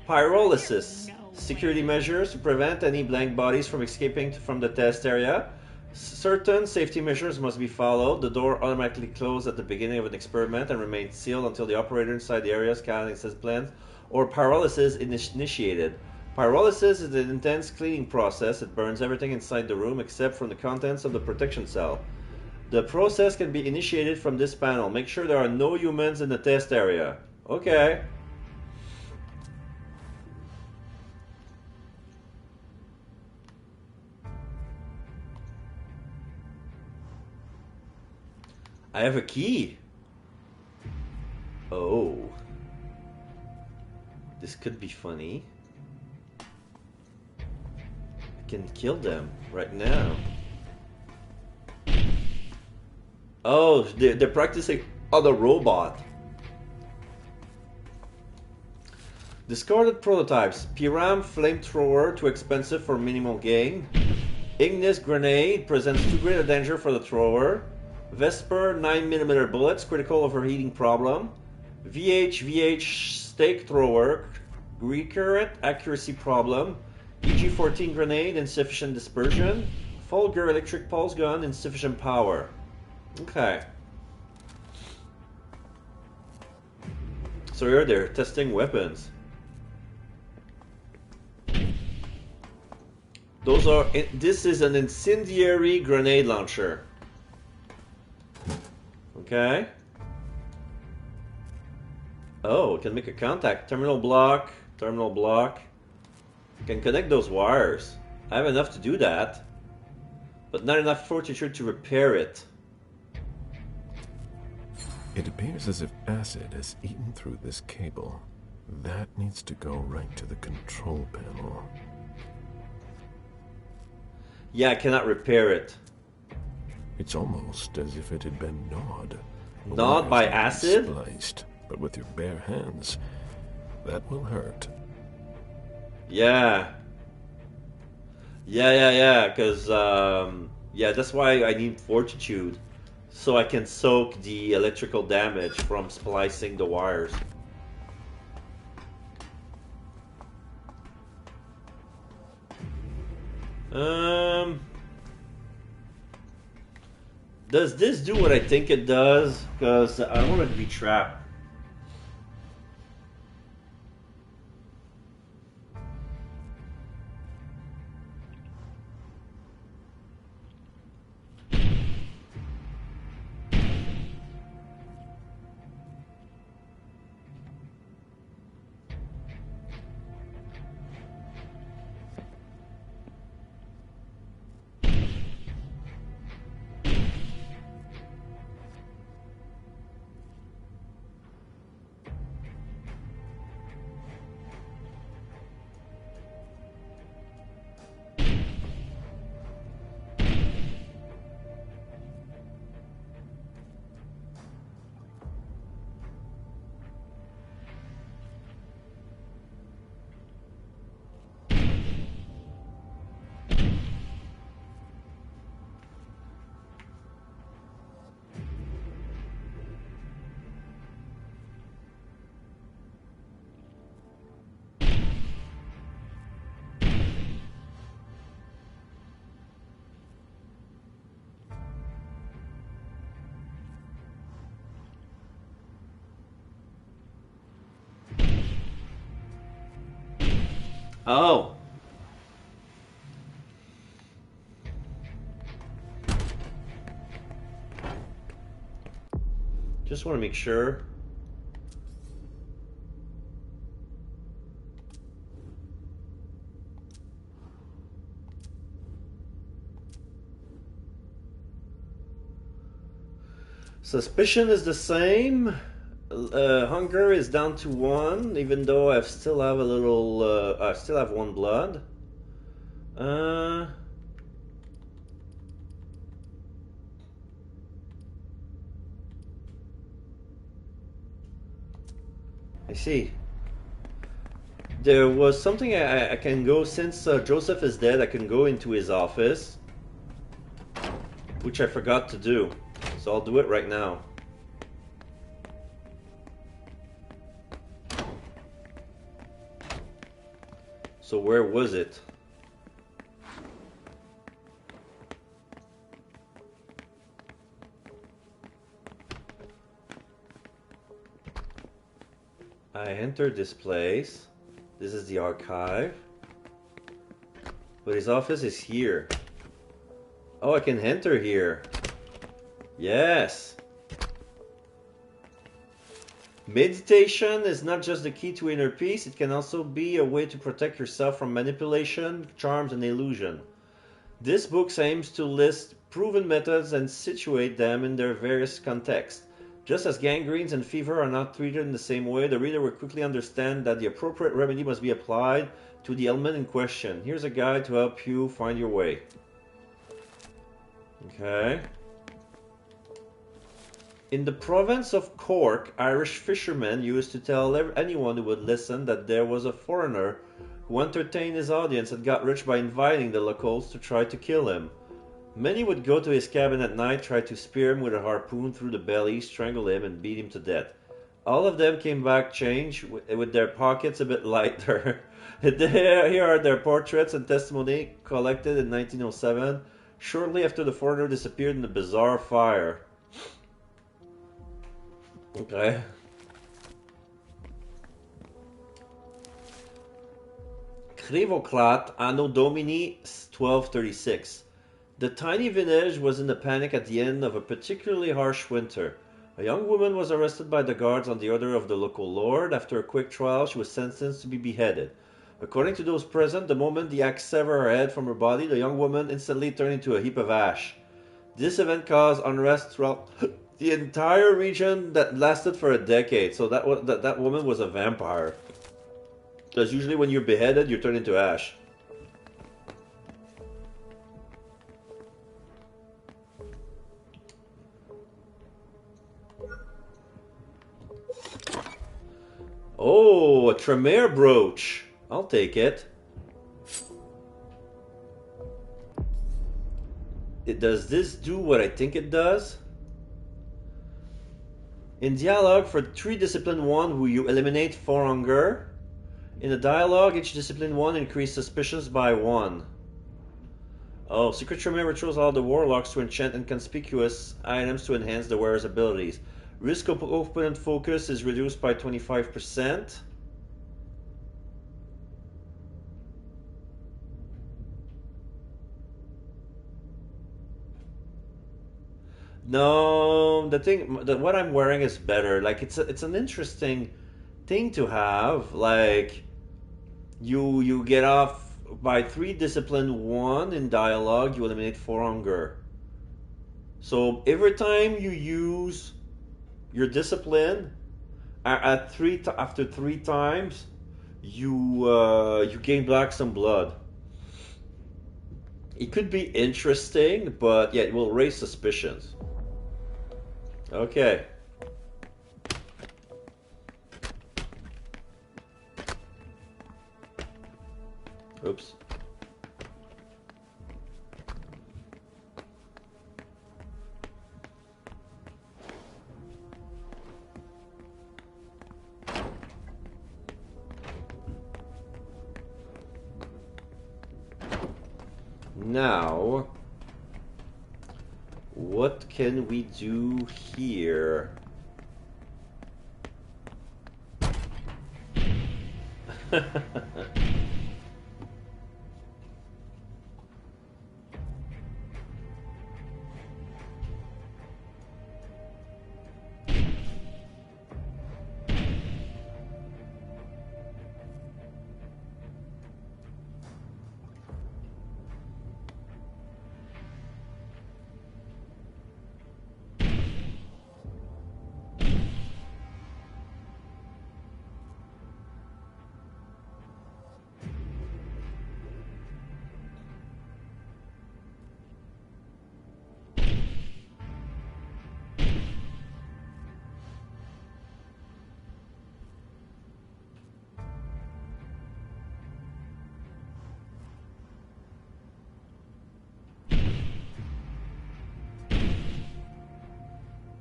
Pyrolysis. Security measures to prevent any blank bodies from escaping from the test area. Certain safety measures must be followed. The door automatically closes at the beginning of an experiment and remains sealed until the operator inside the area scanning says plans or pyrolysis is initiated. Pyrolysis is an intense cleaning process. It burns everything inside the room except from the contents of the protection cell. The process can be initiated from this panel. Make sure there are no humans in the test area. Okay. I have a key. Oh. This could be funny. I can kill them right now. Oh, they're practicing on the robot. Discarded prototypes. Piram flamethrower, too expensive for minimal gain. Ignis grenade presents too great a danger for the thrower. Vesper 9mm bullets, critical overheating problem. VH stake thrower, recurrent accuracy problem. EG-14 grenade, insufficient dispersion. Fulgur electric pulse gun, insufficient power. Okay. So here they're testing weapons. Those are. This is an incendiary grenade launcher. Okay. Oh, it can make a contact. Terminal block. Terminal block. Can connect those wires. I have enough to do that, but not enough fortitude to repair it. It appears as if acid has eaten through this cable. That needs to go right to the control panel. Yeah, I cannot repair it. It's almost as if it had been gnawed. Gnawed by acid? Spliced, but with your bare hands. That will hurt. Yeah. Yeah, because, yeah, that's why I need fortitude. So I can soak the electrical damage from splicing the wires. Does this do what I think it does? Because I don't want it to be trapped. Oh. Just want to make sure. Suspicion is the same. Hunger is down to 1, even though I still have a little. I still have 1 blood. I see. There was something I can go, since Joseph is dead, I can go into his office, which I forgot to do. So I'll do it right now. So where was it? I entered this place. This is the archive. But his office is here. Oh, I can enter here. Yes. Meditation is not just the key to inner peace, it can also be a way to protect yourself from manipulation, charms, and illusion. This book aims to list proven methods and situate them in their various contexts. Just as gangrenes and fever are not treated in the same way, the reader will quickly understand that the appropriate remedy must be applied to the ailment in question. Here's a guide to help you find your way. Okay. In the province of Cork, Irish fishermen used to tell anyone who would listen that there was a foreigner who entertained his audience and got rich by inviting the locals to try to kill him. Many would go to his cabin at night, try to spear him with a harpoon through the belly, strangle him, and beat him to death. All of them came back changed, with their pockets a bit lighter. Here are their portraits and testimony collected in 1907, shortly after the foreigner disappeared in a bizarre fire. Okay. Crevoclat, Anno Domini 1236. The tiny village was in a panic at the end of a particularly harsh winter. A young woman was arrested by the guards on the order of the local lord. After a quick trial, she was sentenced to be beheaded. According to those present, the moment the axe severed her head from her body, the young woman instantly turned into a heap of ash. This event caused unrest throughout the entire region that lasted for a decade. So that woman was a vampire. Because usually when you're beheaded, you turn into ash. Oh, a Tremere brooch. I'll take it. Does this do what I think it does? In dialogue, for 3 discipline 1, will you eliminate 4 hunger? In a dialogue, each discipline 1 increase suspicions by 1. Oh, secret Tremere rituals allow the warlocks to enchant inconspicuous items to enhance the wearer's abilities. Risk of opponent focus is reduced by 25%. No, what I'm wearing is better. Like it's an interesting thing to have. Like you get off by 3 discipline 1 in dialogue, you eliminate 4 hunger. So every time you use your discipline after 3 times, you gain back some blood. It could be interesting, but yeah, it will raise suspicions. Okay. Oops. Now, what can we do here?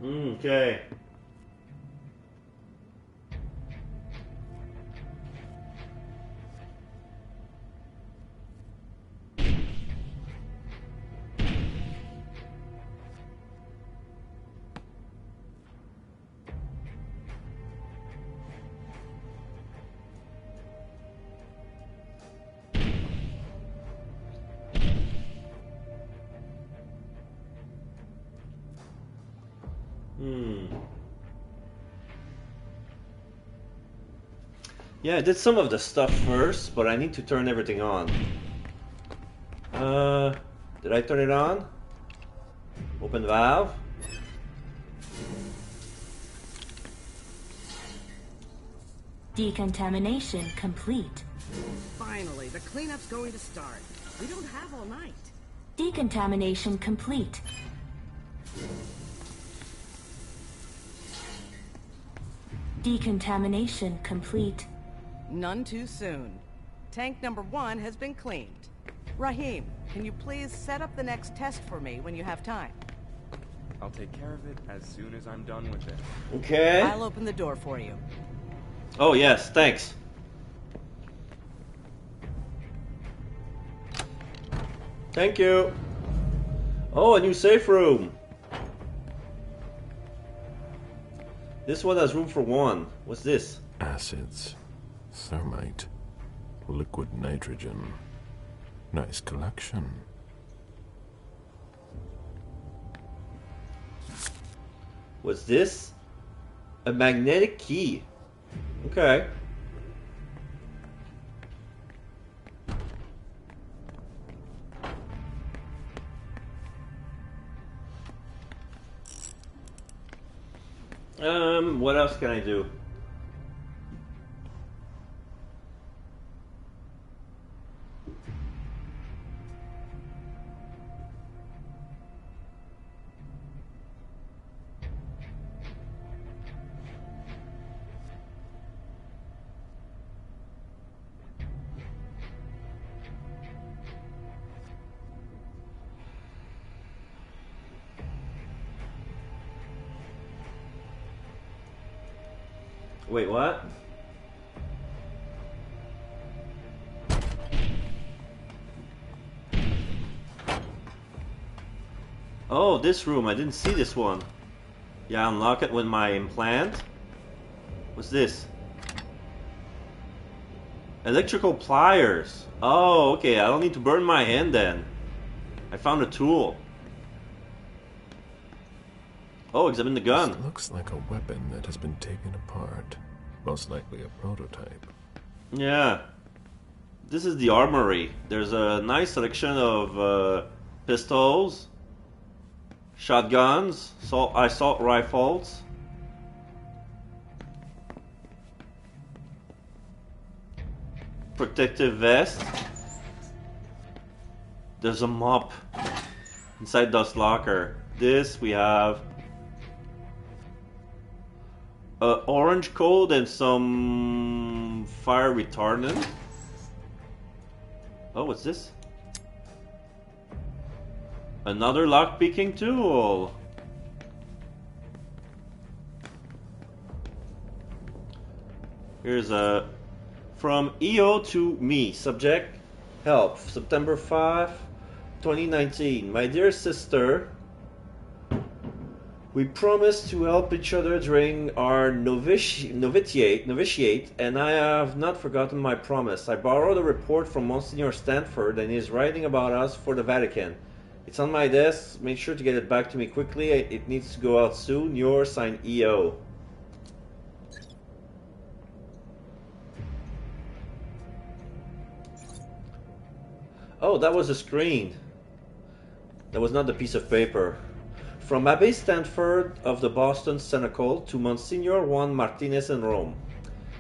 Okay. Yeah, I did some of the stuff first, but I need to turn everything on. Did I turn it on? Open valve. Decontamination complete. Finally, the cleanup's going to start. We don't have all night. Decontamination complete. Decontamination complete. None too soon. Tank number 1 has been cleaned. Rahim, can you please set up the next test for me when you have time? I'll take care of it as soon as I'm done with it. Okay. I'll open the door for you. Oh yes, thanks. Thank you. Oh, a new safe room. This one has room for 1. What's this? Acids, thermite, liquid nitrogen. Nice collection. What's this? A magnetic key. Okay. What else can I do? Wait, what? Oh, this room. I didn't see this one. Yeah, unlock it with my implant. What's this? Electrical pliers. Oh, okay. I don't need to burn my hand then. I found a tool. Oh, examine the gun. This looks like a weapon that has been taken apart. Most likely a prototype. Yeah. This is the armory. There's a nice selection of pistols, shotguns, assault rifles. Protective vest. There's a mop inside this locker. This we have orange coat and some fire retardant. Oh, what's this? Another lock-picking tool. Here's a from EO to me. Subject: help. September 5, 2019. My dear sister, we promised to help each other during our novitiate, and I have not forgotten my promise. I borrowed a report from Monsignor Stanford, and he's writing about us for the Vatican. It's on my desk. Make sure to get it back to me quickly. It needs to go out soon. Yours, signed EO. Oh, that was a screen. That was not the piece of paper. From Abbe Stanford of the Boston Cenacle to Monsignor Juan Martinez in Rome.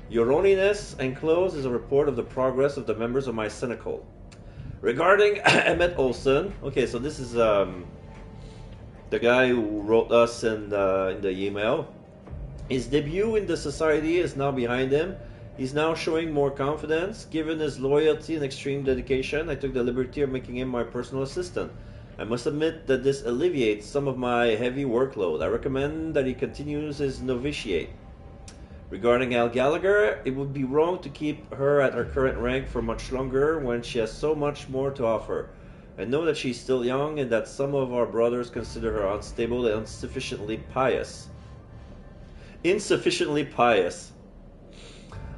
Your Holiness, enclosed is a report of the progress of the members of my Cenacle. Regarding Emmett Olson, okay, so this is the guy who wrote us in the email. His debut in the society is now behind him. He's now showing more confidence. Given his loyalty and extreme dedication, I took the liberty of making him my personal assistant. I must admit that this alleviates some of my heavy workload. I recommend that he continues his novitiate. Regarding Al Gallagher, it would be wrong to keep her at her current rank for much longer when she has so much more to offer. I know that she's still young and that some of our brothers consider her unstable and insufficiently pious. Insufficiently pious.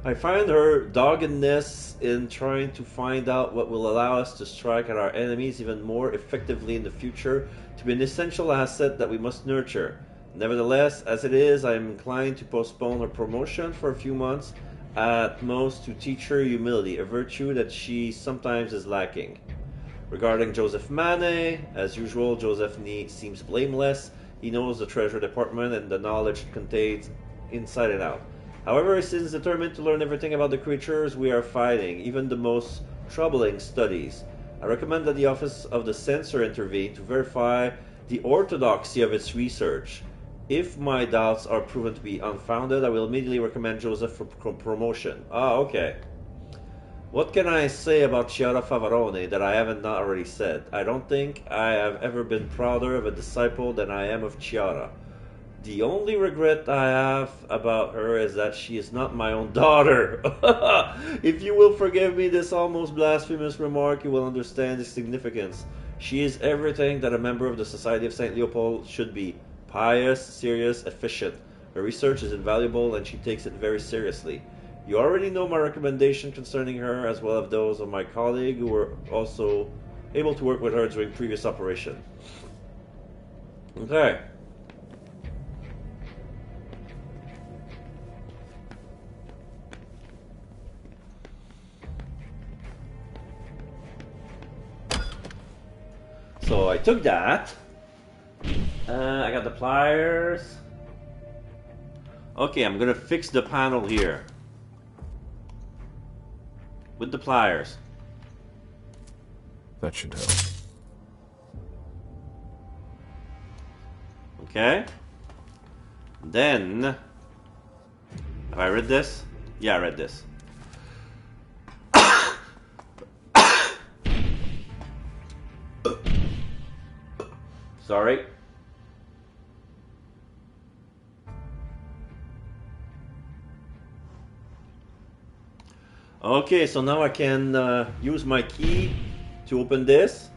I find her doggedness in trying to find out what will allow us to strike at our enemies even more effectively in the future to be an essential asset that we must nurture. Nevertheless, as it is, I am inclined to postpone her promotion for a few months, at most to teach her humility, a virtue that she sometimes is lacking. Regarding Joseph Manet, as usual, Joseph seems blameless. He knows the Treasure Department and the knowledge it contains inside and out. However, he seems determined to learn everything about the creatures we are fighting, even the most troubling studies. I recommend that the Office of the Censor intervene to verify the orthodoxy of its research. If my doubts are proven to be unfounded, I will immediately recommend Joseph for promotion. Ah, okay. What can I say about Chiara Favarone that I haven't not already said? I don't think I have ever been prouder of a disciple than I am of Chiara. The only regret I have about her is that she is not my own daughter. If you will forgive me this almost blasphemous remark, you will understand its significance. She is everything that a member of the Society of St. Leopold should be. Pious, serious, efficient. Her research is invaluable and she takes it very seriously. You already know my recommendation concerning her, as well as those of my colleague who were also able to work with her during previous operation. Okay. So I took that. I got the pliers. Okay, I'm gonna fix the panel here with the pliers. That should help. Okay. Then, have I read this? Yeah, I read this. Sorry. Okay, so now I can use my key to open this.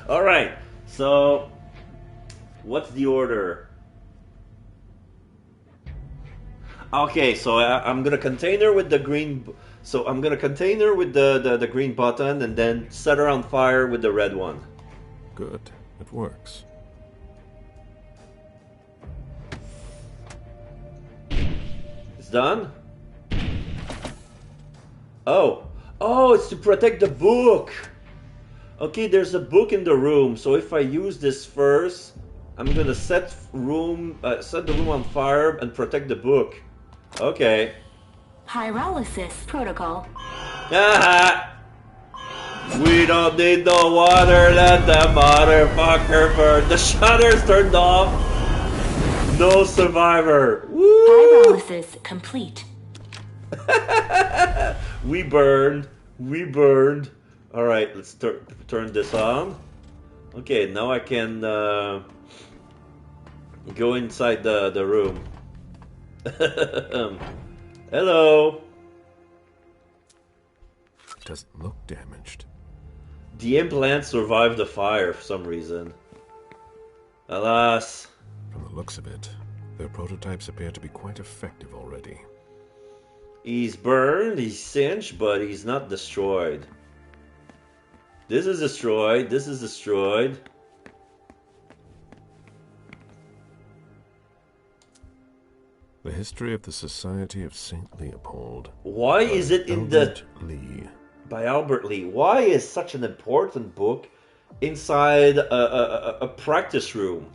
Alright, so what's the order? Okay, so I'm gonna contain her with the green. So I'm gonna contain her with the green button and then set her on fire with the red one. Good, it works. It's done? Oh, it's to protect the book. Okay, there's a book in the room, so if I use this first, I'm gonna set the room on fire and protect the book. Okay. Pyrolysis protocol. We don't need no water, let the motherfucker burn. The shutter's turned off. No survivor. Woo! Pyrolysis complete. We burned. Alright, let's turn this on. Okay, now I can go inside the room. Hello. Doesn't look damaged. The implant survived the fire for some reason. Alas. From the looks of it, their prototypes appear to be quite effective already. He's burned, he's singed, but he's not destroyed. This is destroyed, this is destroyed. The history of the Society of St. Leopold. Why is it in Albert Lee. By Albert Lee. Why is such an important book inside a practice room?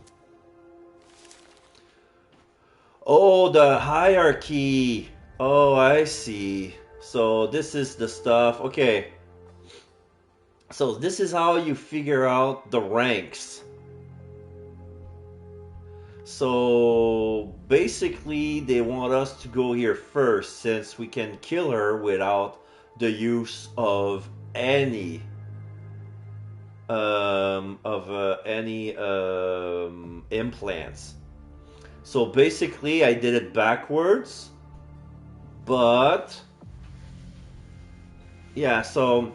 Oh, the hierarchy. Oh, I see. So this is the stuff. Okay. So this is how you figure out the ranks. So basically they want us to go here first since we can kill her without the use of any implants. So basically, I did it backwards, but yeah. So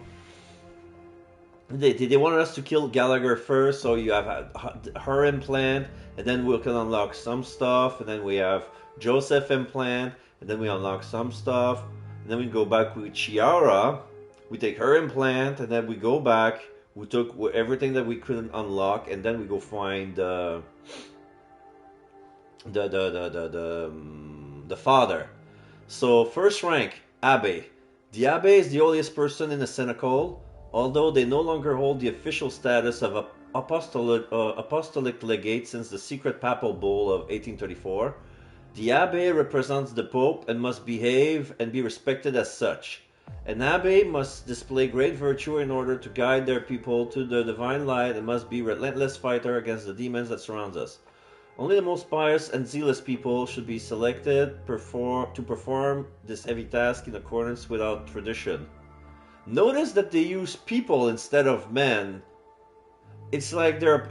they wanted us to kill Gallagher first, so you have her implant, and then we can unlock some stuff, and then we have Joseph implant, and then we unlock some stuff, and then we go back with Chiara, we take her implant, and then we go back, we took everything that we couldn't unlock, and then we go find the father. So first rank, Abbé. The Abbé is the oldest person in the Cenacle, although they no longer hold the official status of apostolic legate since the secret papal bull of 1834. The Abbé represents the Pope and must behave and be respected as such. An Abbé must display great virtue in order to guide their people to the divine light and must be a relentless fighter against the demons that surround us. Only the most pious and zealous people should be selected to perform this heavy task in accordance with our tradition. Notice that they use people instead of men. It's like they're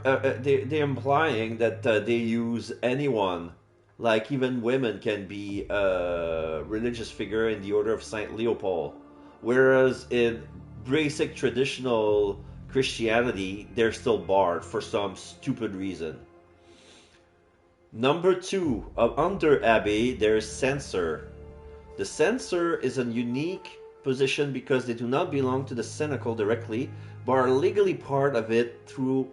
implying that they use anyone. Like even women can be a religious figure in the Order of Saint Leopold. Whereas in basic traditional Christianity, they're still barred for some stupid reason. Number 2, under Abbé, there's Censor. The Censor is a unique position because they do not belong to the Cenacle directly, but are legally part of it through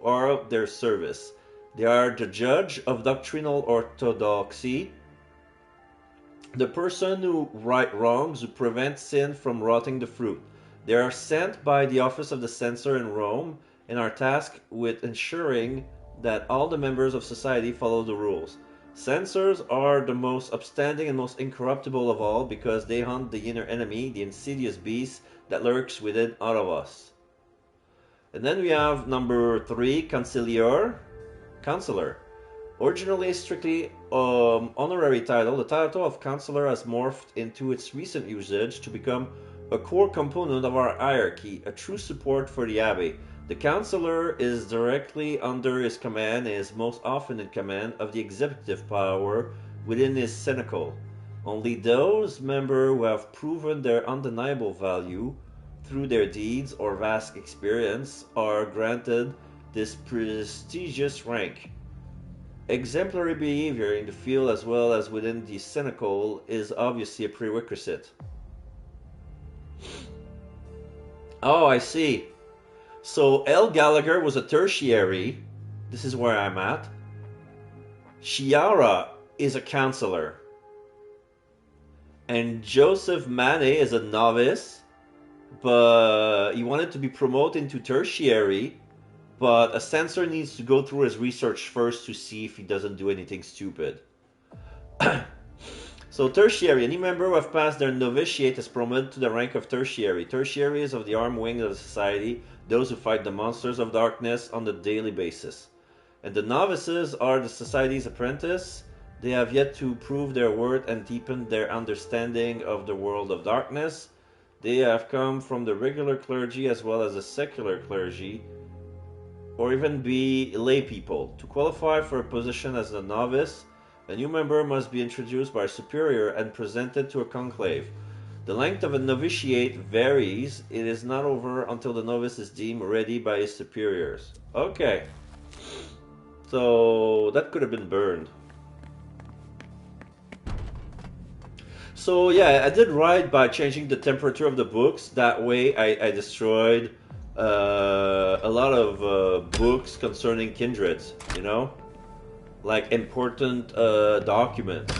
their service. They are the judge of doctrinal orthodoxy, the person who right wrongs, who prevents sin from rotting the fruit. They are sent by the office of the censor in Rome and are tasked with ensuring that all the members of society follow the rules. Censors are the most upstanding and most incorruptible of all because they hunt the inner enemy, the insidious beast that lurks within all of us. And then we have number 3, Counselor. Originally a strictly honorary title, the title of Counselor has morphed into its recent usage to become a core component of our hierarchy, a true support for the Abbé. The Counselor is directly under his command and is most often in command of the executive power within his cenacle. Only those members who have proven their undeniable value through their deeds or vast experience are granted this prestigious rank. Exemplary behavior in the field as well as within the cenacle is obviously a prerequisite. Oh, I see. So L. Gallagher was a tertiary. This is where I'm at. Chiara is a counselor. And Joseph Manet is a novice. But he wanted to be promoted into tertiary. But a censor needs to go through his research first to see if he doesn't do anything stupid. So tertiary, any member who have passed their novitiate is promoted to the rank of tertiary. Tertiaries of the armed wing of the society, those who fight the monsters of darkness on a daily basis. And the novices are the society's apprentice. They have yet to prove their worth and deepen their understanding of the world of darkness. They have come from the regular clergy as well as the secular clergy, or even be lay people. To qualify for a position as a novice, a new member must be introduced by a superior and presented to a conclave. The length of a novitiate varies. It is not over until the novice is deemed ready by his superiors. Okay. So that could have been burned. So yeah, I did right by changing the temperature of the books. That way I destroyed a lot of books concerning kindreds, you know? Like important documents,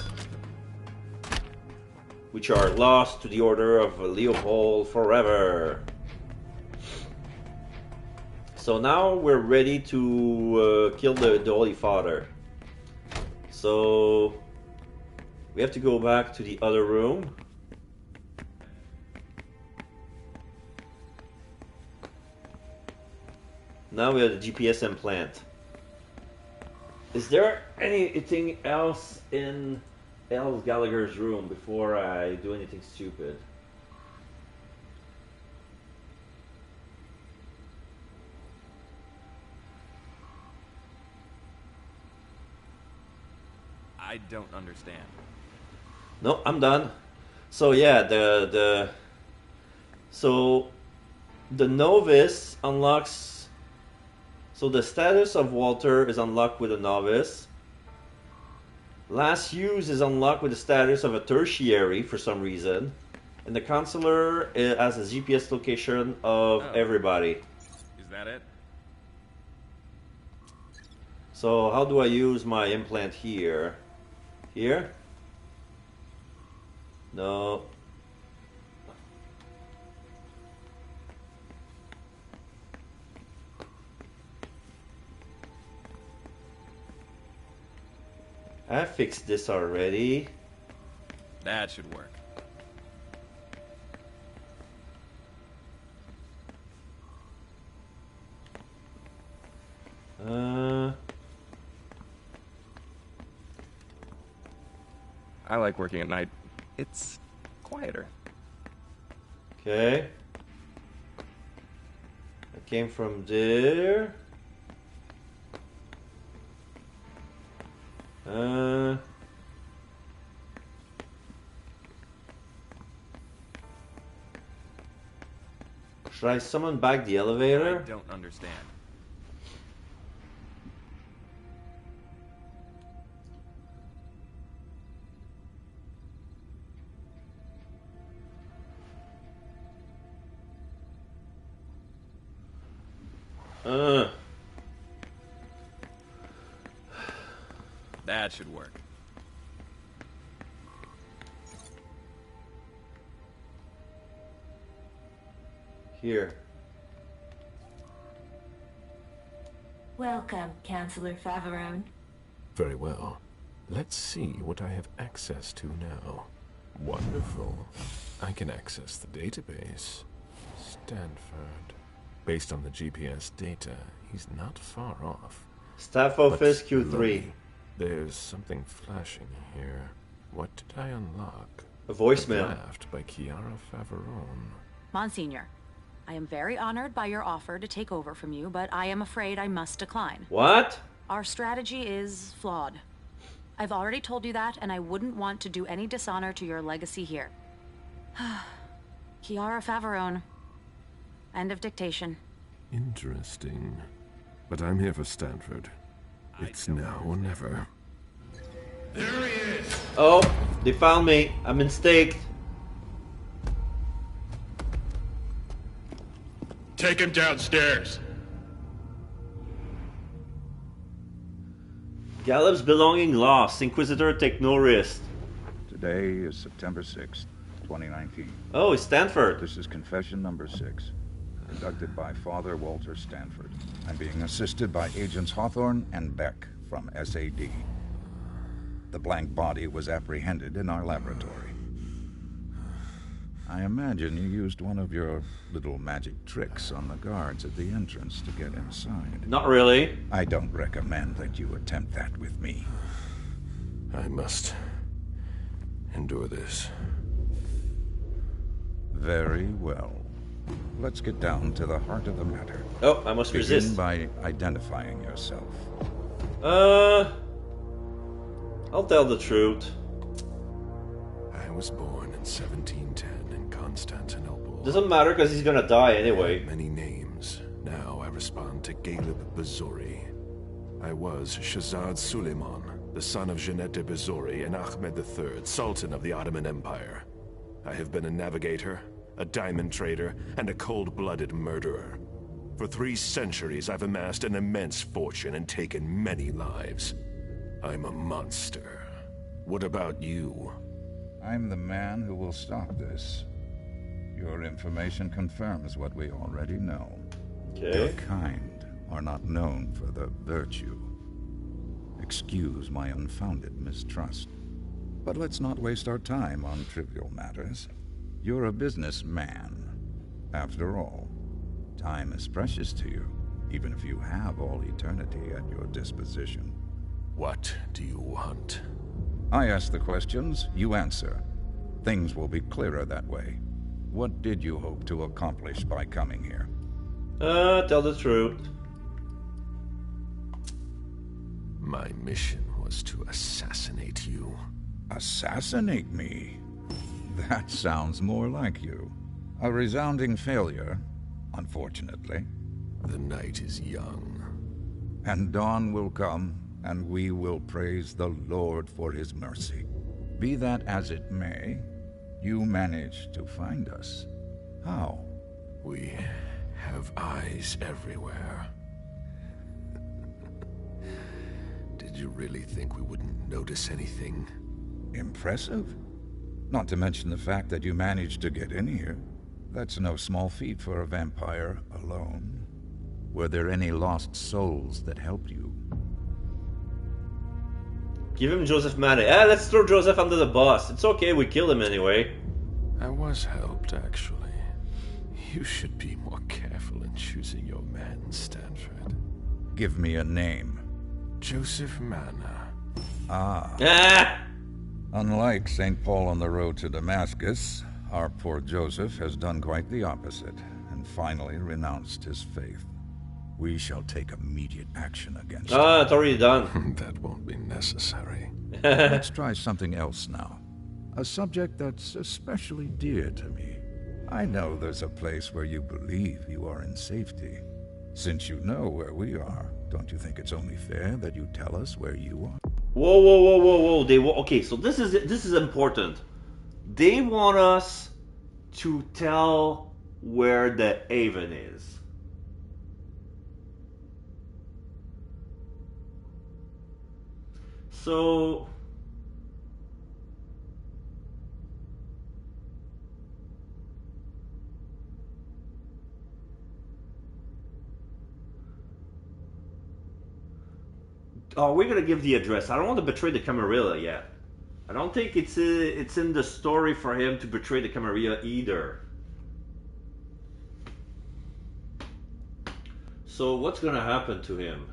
which are lost to the Order of Leopold forever. So now we're ready to kill the Holy Father. So we have to go back to the other room. Now we have the GPS implant. Is there anything else in L. Gallagher's room before I do anything stupid? I don't understand. No, I'm done. So yeah, the novice unlocks. So the status of Walter is unlocked with a novice. Last use is unlocked with the status of a tertiary for some reason. And the counselor has a GPS location of everybody. Is that it? So how do I use my implant here? Here? No. I fixed this already. That should work. I like working at night. It's quieter. Okay. I came from there. Should I summon back the elevator? I don't understand. That should work. Here. Welcome, Counselor Faverone. Very well. Let's see what I have access to now. Wonderful. I can access the database. Stanford. Based on the GPS data, he's not far off. Staff Office Q3. There's something flashing here. What did I unlock? A voicemail. A draft by Chiara Faverone. Monsignor, I am very honored by your offer to take over from you, but I am afraid I must decline. What? Our strategy is flawed. I've already told you that, and I wouldn't want to do any dishonor to your legacy here. Chiara Faverone. End of dictation. Interesting. But I'm here for Stanford. It's now or never. There he is! Oh, they found me. I'm mistaked. Take him downstairs. Gallup's belonging lost. Inquisitor take no risk. Today is September 6th, 2019. Oh, it's Stanford. This is confession number 6, conducted by Father Walter Stanford. I'm being assisted by Agents Hawthorne and Beck from SAD. The blank body was apprehended in our laboratory. I imagine you used one of your little magic tricks on the guards at the entrance to get inside. Not really. I don't recommend that you attempt that with me. I must endure this. Very well. Let's get down to the heart of the matter. Oh, I must Begin resist. by identifying yourself. I'll tell the truth. I was born in 1710 in Constantinople. Doesn't matter because he's gonna die anyway. Many names. Now I respond to Galeb Bazori. I was Shahzad Suleiman, the son of Jeanette Bazori and Ahmed III, Sultan of the Ottoman Empire. I have been a navigator, a diamond trader, and a cold-blooded murderer. For 3 centuries, I've amassed an immense fortune and taken many lives. I'm a monster. What about you? I'm the man who will stop this. Your information confirms what we already know. Okay. Your kind are not known for the virtue. Excuse my unfounded mistrust. But let's not waste our time on trivial matters. You're a businessman. After all, time is precious to you, even if you have all eternity at your disposition. What do you want? I ask the questions, you answer. Things will be clearer that way. What did you hope to accomplish by coming here? Tell the truth. My mission was to assassinate you. Assassinate me? That sounds more like you. A resounding failure, unfortunately. The night is young. And dawn will come, and we will praise the Lord for his mercy. Be that as it may, you managed to find us. How? We have eyes everywhere. Did you really think we wouldn't notice anything? Impressive. Not to mention the fact that you managed to get in here. That's no small feat for a vampire alone. Were there any lost souls that helped you? Give him Joseph Manny. Let's throw Joseph under the bus. It's okay, we killed him anyway. I was helped, actually. You should be more careful in choosing your man, Stanford. Give me a name. Joseph Manna. Ah. Unlike St. Paul on the road to Damascus, our poor Joseph has done quite the opposite, and finally renounced his faith. We shall take immediate action against him. It's already done. That won't be necessary. Let's try something else now. A subject that's especially dear to me. I know there's a place where you believe you are in safety. Since you know where we are, don't you think it's only fair that you tell us where you are? Whoa. Okay, so this is important. They want us to tell where the haven is. So we're gonna give the address. I don't want to betray the Camarilla yet. I don't think it's in the story for him to betray the Camarilla either. So what's gonna happen to him?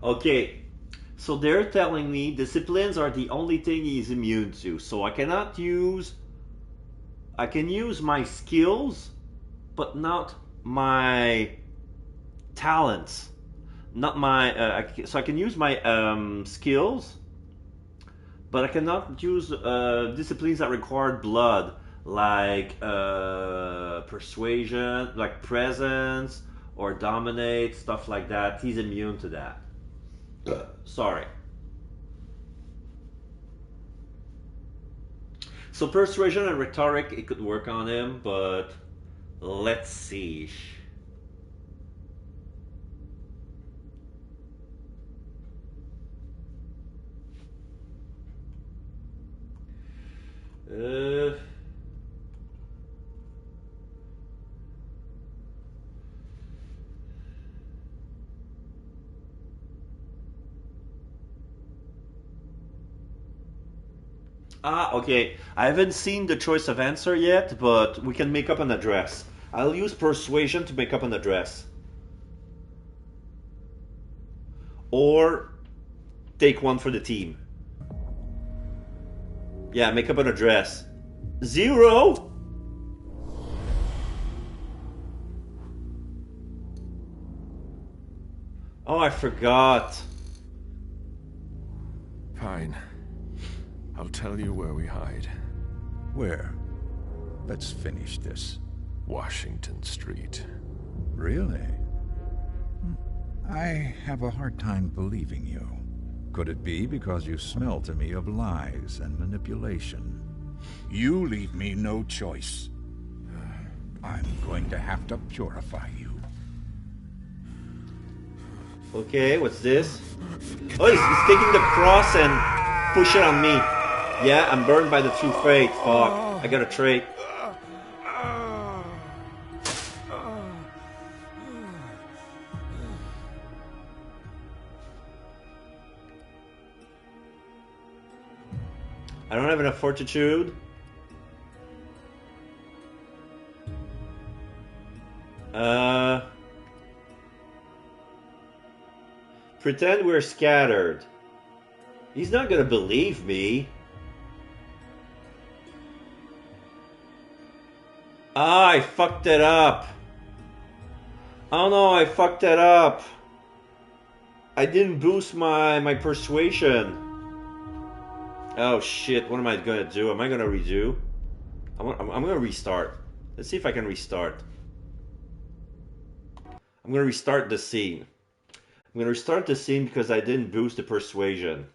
Okay, so they're telling me disciplines are the only thing he's immune to. So I can use my skills, but not my talents. Not my so I can use my skills, but I cannot use disciplines that require blood, like persuasion, like presence or dominate, stuff like that. He's immune to that. Sorry. So persuasion and rhetoric, it could work on him, but let's see. Okay. I haven't seen the choice of answer yet, but we can make up an address. I'll use persuasion to make up an address. Or take one for the team. Yeah, make up an address. 0. Oh, I forgot. Fine. I'll tell you where we hide. Where? Let's finish this. Washington Street. Really? I have a hard time believing you. Could it be because you smell to me of lies and manipulation? You leave me no choice. I'm going to have to purify you. Okay, what's this? Oh, he's taking the cross and push it on me. Yeah, I'm burned by the true fate. Fuck, I got a trait. I don't have enough fortitude. Pretend we're scattered. He's not gonna believe me. Ah, I fucked it up. Oh no, I fucked it up. I didn't boost my persuasion. Oh shit, what am I gonna do? Am I gonna redo? I'm gonna restart. Let's see if I can restart. I'm gonna restart the scene. I'm gonna restart the scene because I didn't boost the persuasion.